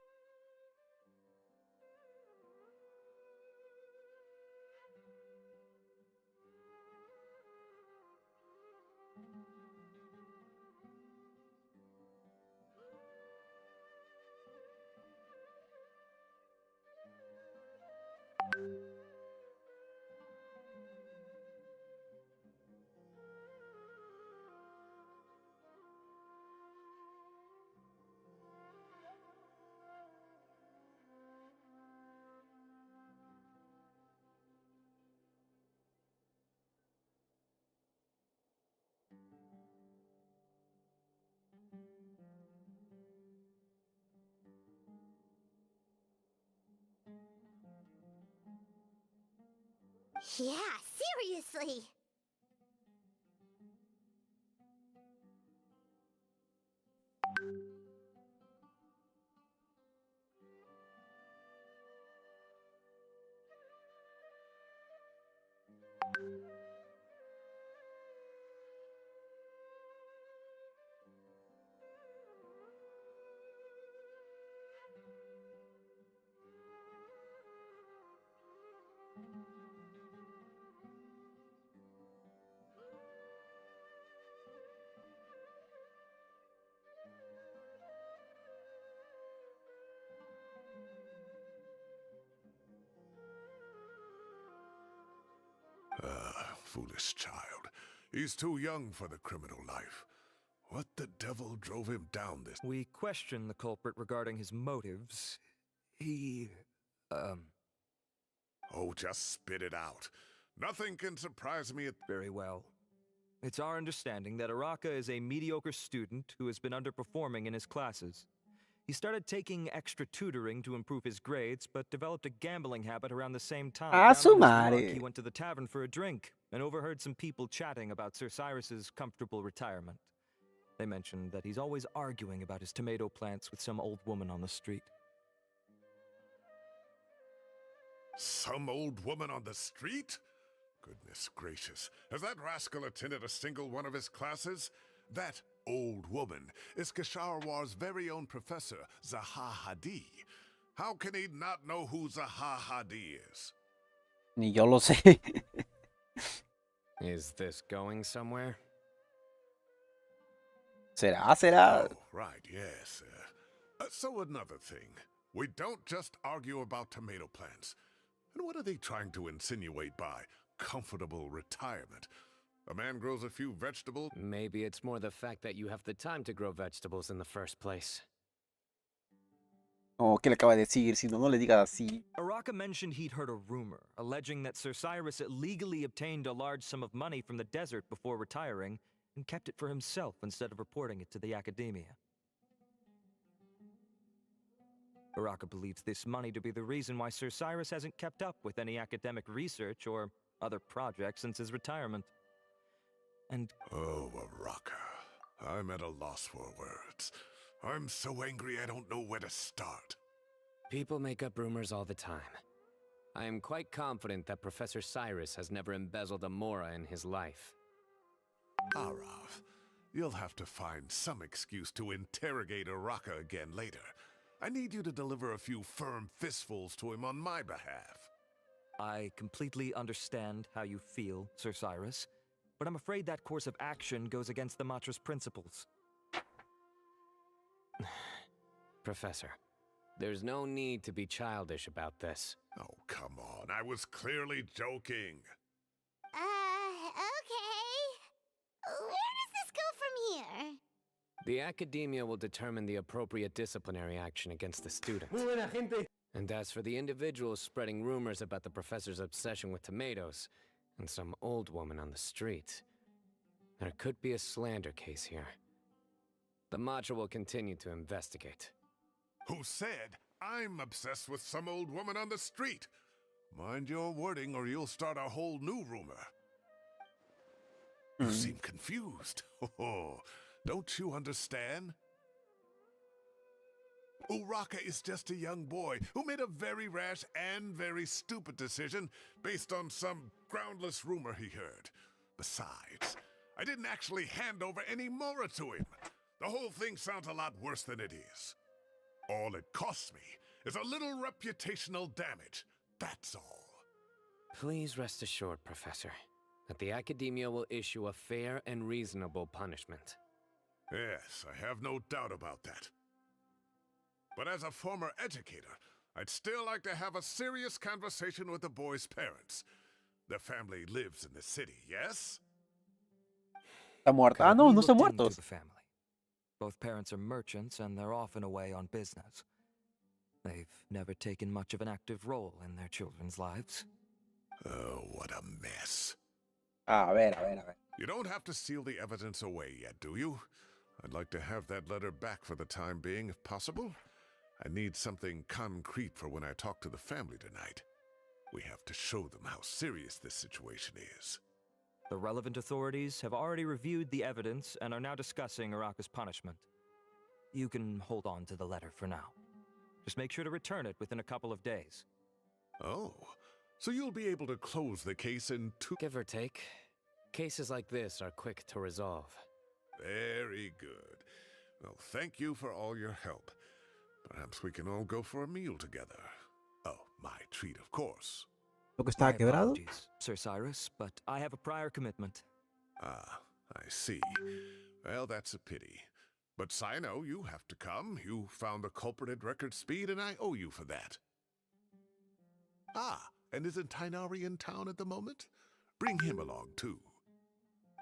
Yeah, seriously. Foolish child. He's too young for the criminal life. What the devil drove him down this? We questioned the culprit regarding his motives. He, Oh, just spit it out. Nothing can surprise me at... Very well. It's our understanding that Araka is a mediocre student who has been underperforming in his classes. He started taking extra tutoring to improve his grades, but developed a gambling habit around the same time. Ah, Down su on his luck, madre. he went to the tavern for a drink and overheard some people chatting about Sir Cyrus's comfortable retirement. They mentioned that he's always arguing about his tomato plants with some old woman on the street. Some old woman on the street? Goodness gracious. Has that rascal attended a single one of his classes? That old woman is Gastarem's very own professor, Zaha Hadid. How can he not know who Zaha Hadid is? Ni yo lo sé. Is this going somewhere? ¿Será? Oh, right, yes. So another thing. We don't just argue about tomato plants. And what are they trying to insinuate by comfortable retirement? A man grows a few vegetables. Maybe it's more the fact that you have the time to grow vegetables in the first place. Oh, ¿qué le acaba de decir? Si no, no le digas así. Araka mentioned he'd heard a rumor, alleging that Sir Cyrus illegally obtained a large sum of money from the desert before retiring, and kept it for himself instead of reporting it to the academia. Araka believes this money to be the reason why Sir Cyrus hasn't kept up with any academic research or other projects since his retirement. And... Oh, Araka. I'm at a loss for words. I'm so angry I don't know where to start. People make up rumors all the time. I am quite confident that Professor Cyrus has never embezzled a mora in his life. Arav, you'll have to find some excuse to interrogate Araka again later. I need you to deliver a few firm fistfuls to him on my behalf. I completely understand how you feel, Sir Cyrus, but I'm afraid that course of action goes against the Matra's principles. Professor, there's no need to be childish about this. Oh, come on. I was clearly joking. Okay. Where does this go from here? The academia will determine the appropriate disciplinary action against the student. And as for the individuals spreading rumors about the professor's obsession with tomatoes and some old woman on the street, there could be a slander case here. The Matra will continue to investigate. Who said I'm obsessed with some old woman on the street? Mind your wording or you'll start a whole new rumor. You seem confused. Oh, don't you understand? Uraka is just a young boy who made a very rash and very stupid decision based on some groundless rumor he heard. Besides, I didn't actually hand over any mora to him. The whole thing sounds a lot worse than it is. All it costs me is a little reputational damage. That's all. Please rest assured, Professor, that the academia will issue a fair and reasonable punishment. Yes, I have no doubt about that. But as a former educator, I'd still like to have a serious conversation with the boy's parents. Their family lives in the city, yes? ¿Está muerta? Ah, no, We no están looked into muertos. the family. Both parents are merchants and they're often away on business. They've never taken much of an active role in their children's lives. Oh, what a mess. A ver. You don't have to seal the evidence away yet, do you? I'd like to have that letter back for the time being, if possible. I need something concrete for when I talk to the family tonight. We have to show them how serious this situation is. The relevant authorities have already reviewed the evidence and are now discussing Araka's punishment. You can hold on to the letter for now. Just make sure to return it within a couple of days. Oh, so you'll be able to close the case in 2... Give or take, cases like this are quick to resolve. Very good. Well, thank you for all your help. Perhaps we can all go for a meal together. Oh, my treat, of course. ¿Lo que está My quebrado? apologies, Sir Cyrus, but I have a prior commitment. Ah, I see. Well, that's a pity. But Sino, you have to come. You found the culprit at record speed, and I owe you for that. Ah, and isn't Tainari in town at the moment? Bring him along, too.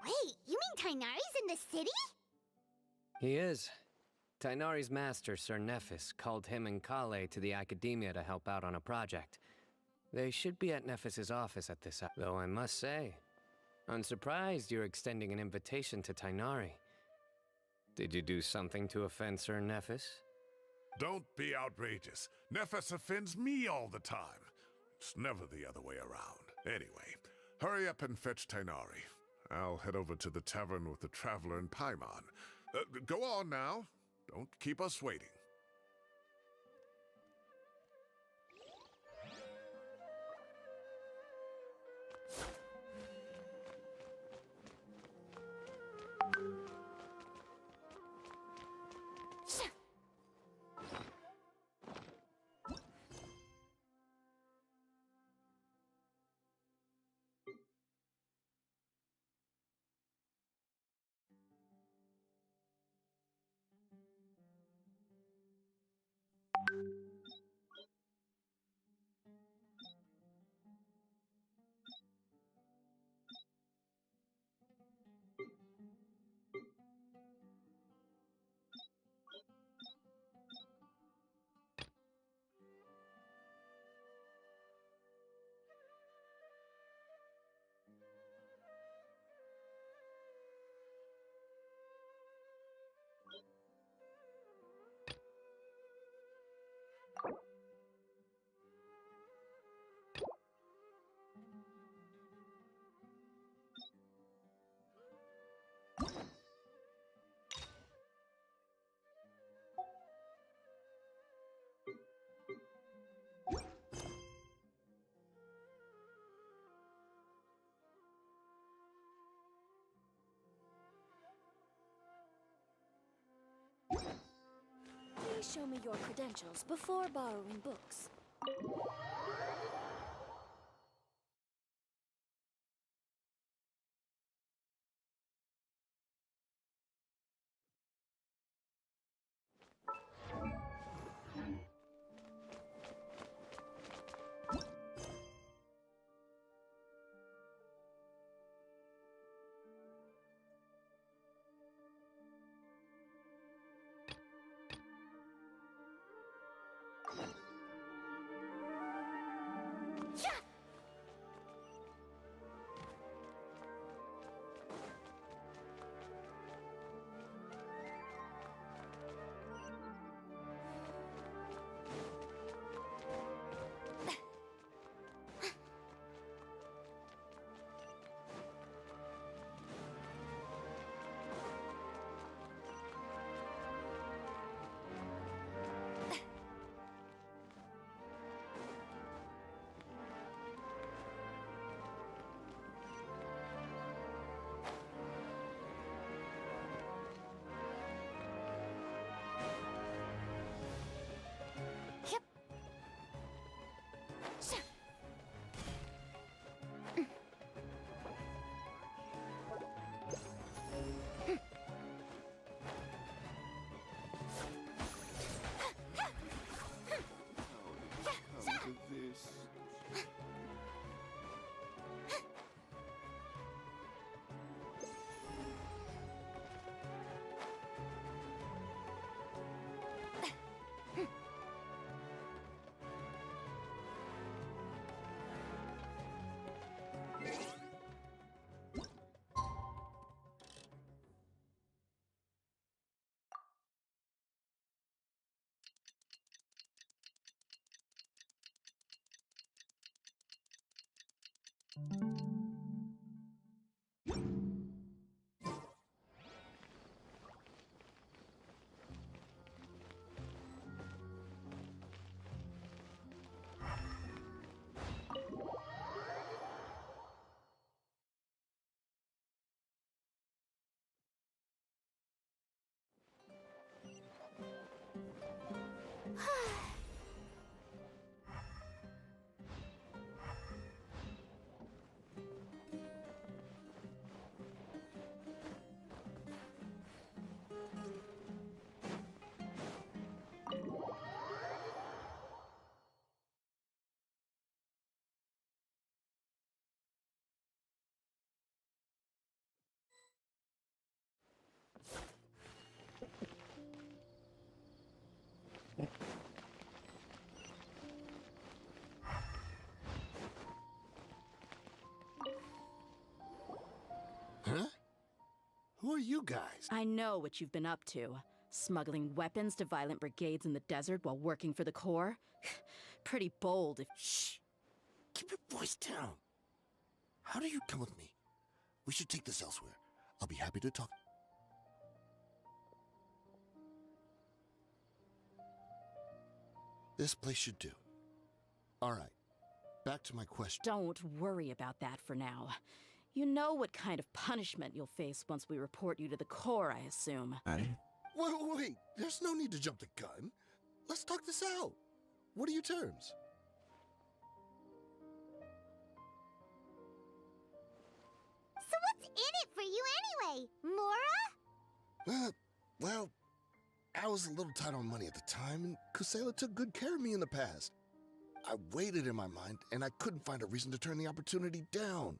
Wait, you mean Tainari's in the city? He is. Tainari's master, Sir Nephis, called him and Kale to the academia to help out on a project. They should be at Nephis's office at this hour, though I must say, I'm surprised you're extending an invitation to Tainari. Did you do something to offend Sir Nephis? Don't be outrageous. Nephis offends me all the time. It's never the other way around. Anyway, hurry up and fetch Tainari. I'll head over to the tavern with the Traveler and Paimon. Go on now. Don't keep us waiting. Please show me your credentials before borrowing books. are you guys? I know what you've been up to. Smuggling weapons to violent brigades in the desert while working for the Corps? Pretty bold if— Shh! Keep your voice down. How do you come with me? We should take this elsewhere. I'll be happy to talk. This place should do. All right. Back to my question. Don't worry about that for now. You know what kind of punishment you'll face once we report you to the Corps, I assume. Wait. There's no need to jump the gun. Let's talk this out. What are your terms? So what's in it for you anyway, Mora? Well, I was a little tight on money at the time, and Kusela took good care of me in the past. I weighed it in my mind, and I couldn't find a reason to turn the opportunity down.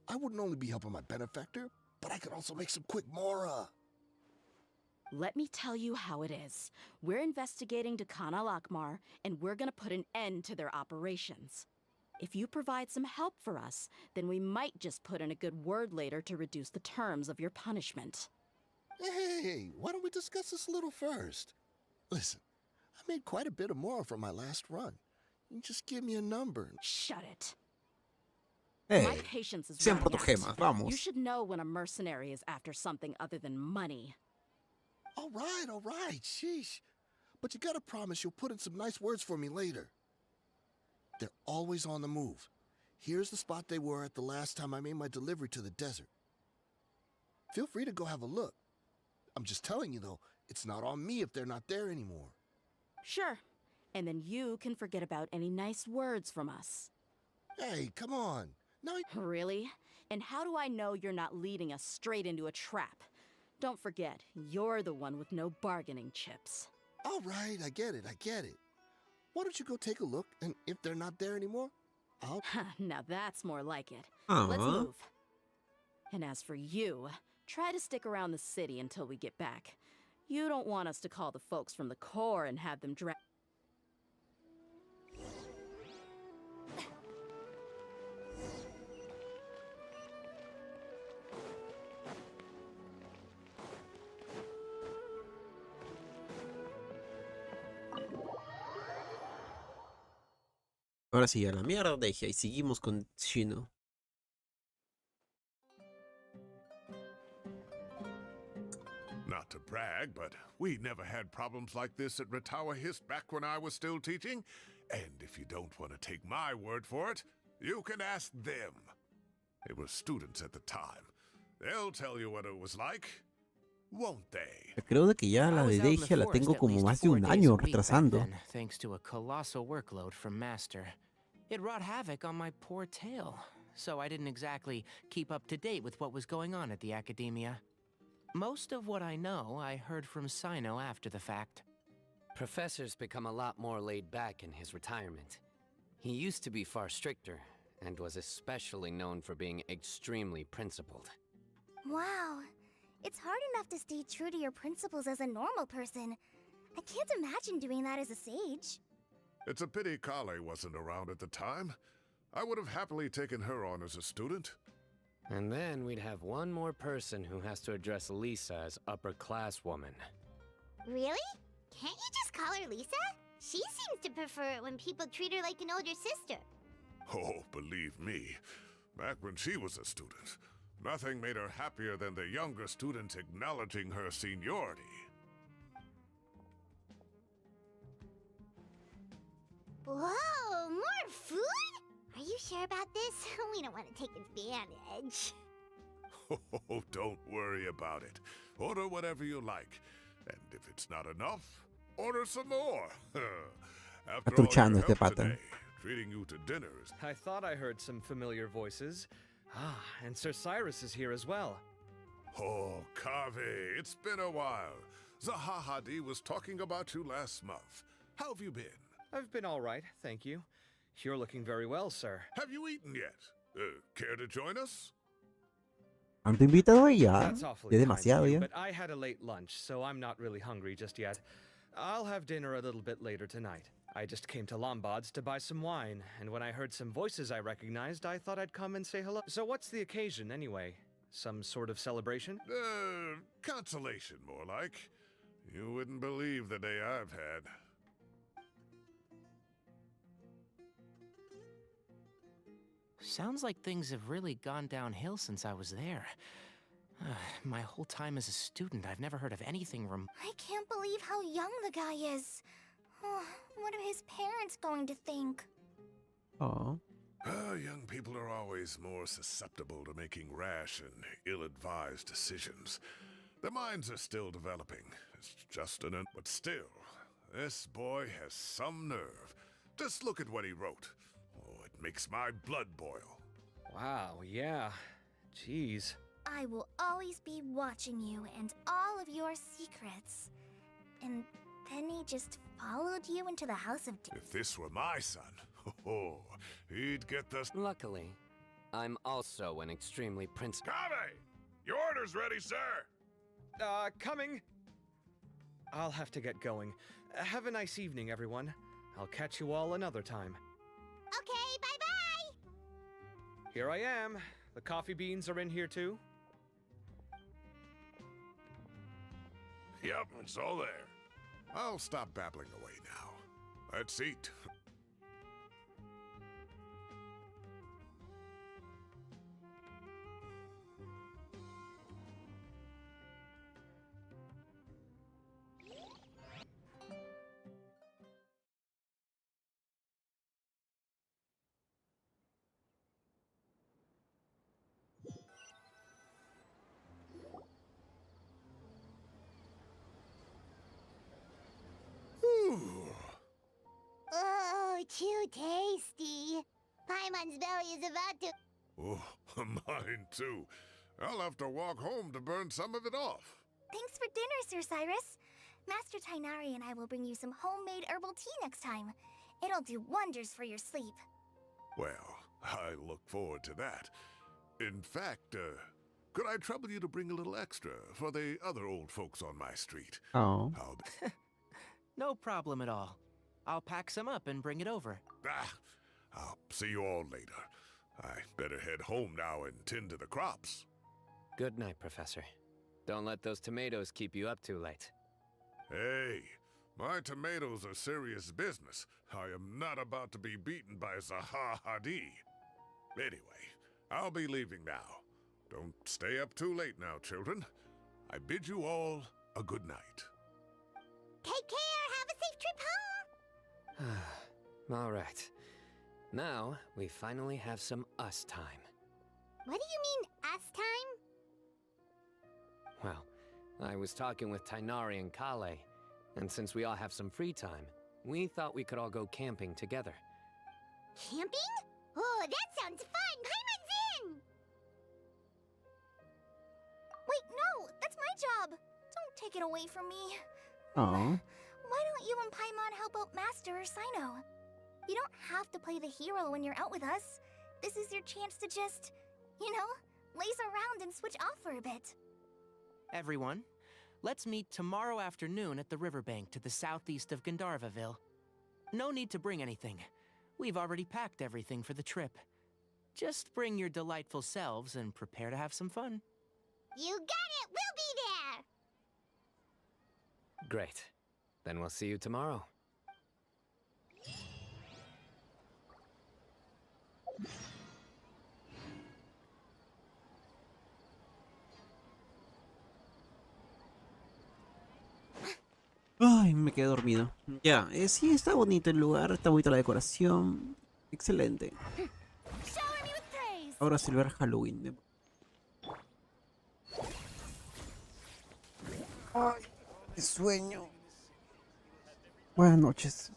I wouldn't only be helping my benefactor, but I could also make some quick Mora. Let me tell you how it is. We're investigating Khan al-Akmar, and we're gonna put an end to their operations. If you provide some help for us, then we might just put in a good word later to reduce the terms of your punishment. Hey, why don't we discuss this a little first? Listen, I made quite a bit of Mora from my last run. You just give me a number. Shut it. Hey, My patience is 100 running protogemas, out. vamos. You should know when a mercenary is after something other than money. All right, sheesh. But you gotta promise you'll put in some nice words for me later. They're always on the move. Here's the spot they were at the last time I made my delivery to the desert. Feel free to go have a look. I'm just telling you though, it's not on me if they're not there anymore. Sure. And then you can forget about any nice words from us. Hey, come on. Now Really? And how do I know you're not leading us straight into a trap? Don't forget, you're the one with no bargaining chips. All right, I get it. Why don't you go take a look, and if they're not there anymore, I'll... Now that's more like it. Aw. Let's move. And as for you, try to stick around the city until we get back. You don't want us to call the folks from the Corps and have them drag— Ahora sí, a la mierda de ella y seguimos con Shino. Not to brag, but we never had problems like this at Ratawa Hist back when I was still teaching. And if you don't want to take my word for it, you can ask them. They were students at the time. They'll tell you what it was like, won't they? Creo de que ya la de Deja la tengo como más de un año retrasando. Thanks to a colossal workload from Master. It wrought havoc on my poor tail, so I didn't exactly keep up to date with what was going on at the academia. Most of what I know, I heard from Sino after the fact. Professor's become a lot more laid back in his retirement. He used to be far stricter, and was especially known for being extremely principled. Wow. It's hard enough to stay true to your principles as a normal person. I can't imagine doing that as a sage. It's a pity Kale wasn't around at the time. I would have happily taken her on as a student. And then we'd have one more person who has to address Lisa as upper-class woman. Really? Can't you just call her Lisa? She seems to prefer it when people treat her like an older sister. Oh, believe me, back when she was a student, nothing made her happier than the younger students acknowledging her seniority. Whoa, more food? Are you sure about this? We don't want to take advantage. Oh, don't worry about it. Order whatever you like. And if it's not enough, order some more. After all Atruchando your este help pata. today, treating you to dinner is... I thought I heard some familiar voices. Ah, and Sir Cyrus is here as well. Oh, Kaveh, it's been a while. Zahahadi was talking about you last month. How have you been? I've been all right, thank you. You're looking very well, sir. Have you eaten yet? Care to join us? ¿Han te invitado ya? That's awfully Ya kind of demasiado you, ya. but I had a late lunch, so I'm not really hungry just yet. I'll have dinner a little bit later tonight. I just came to Lombard's to buy some wine, and when I heard some voices I recognized, I thought I'd come and say hello. So what's the occasion, anyway? Some sort of celebration? Consolation, more like. You wouldn't believe the day I've had. Sounds like things have really gone downhill since I was there. My whole time as a student, I've never heard of anything I can't believe how young the guy is. Oh, what are his parents going to think? Oh. Young people are always more susceptible to making rash and ill-advised decisions. Their minds are still developing. It's just an... But still, this boy has some nerve. Just look at what he wrote. Oh, it makes my blood boil. Wow, yeah. Jeez. I will always be watching you and all of your secrets. And then he just followed you into the house of... If this were my son, oh, he'd get the... Luckily, I'm also an extremely Kave! Your order's ready, sir! Coming. I'll have to get going. Have a nice evening, everyone. I'll catch you all another time. Okay, bye-bye! Here I am. The coffee beans are in here too. Yep, it's all there. I'll stop babbling away now. Let's eat. Oh, too tasty. Paimon's belly is about to... Oh, mine too. I'll have to walk home to burn some of it off. Thanks for dinner, Sir Cyrus. Master Tainari and I will bring you some homemade herbal tea next time. It'll do wonders for your sleep. Well, I look forward to that. In fact, could I trouble you to bring a little extra for the other old folks on my street? Oh. No problem at all. I'll pack some up and bring it over. I'll see you all later. I better head home now and tend to the crops. Good night, Professor. Don't let those tomatoes keep you up too late. Hey, my tomatoes are serious business. I am not about to be beaten by Zaha Hadi. Anyway, I'll be leaving now. Don't stay up too late now, children. I bid you all a good night. Take care! Have a safe trip home! All right. Now, we finally have some us time. What do you mean, us time? Well, I was talking with Tainari and Kale, and since we all have some free time, we thought we could all go camping together. Camping? Oh, that sounds fun! Paimon's in! Wait, no! That's my job! Don't take it away from me. Oh. Why don't you and Paimon help out Master or Sino? You don't have to play the hero when you're out with us. This is your chance to just, you know, laze around and switch off for a bit. Everyone, let's meet tomorrow afternoon at the riverbank to the southeast of Gandharvaville. No need to bring anything. We've already packed everything for the trip. Just bring your delightful selves and prepare to have some fun. You got it! We'll be there! Great. Then we'll see you tomorrow. Ay, me quedé dormido. Ya, sí, está bonito el lugar, está bonita la decoración. Excelente. Ahora celebrar Halloween. Ay, qué sueño. Buenas noches.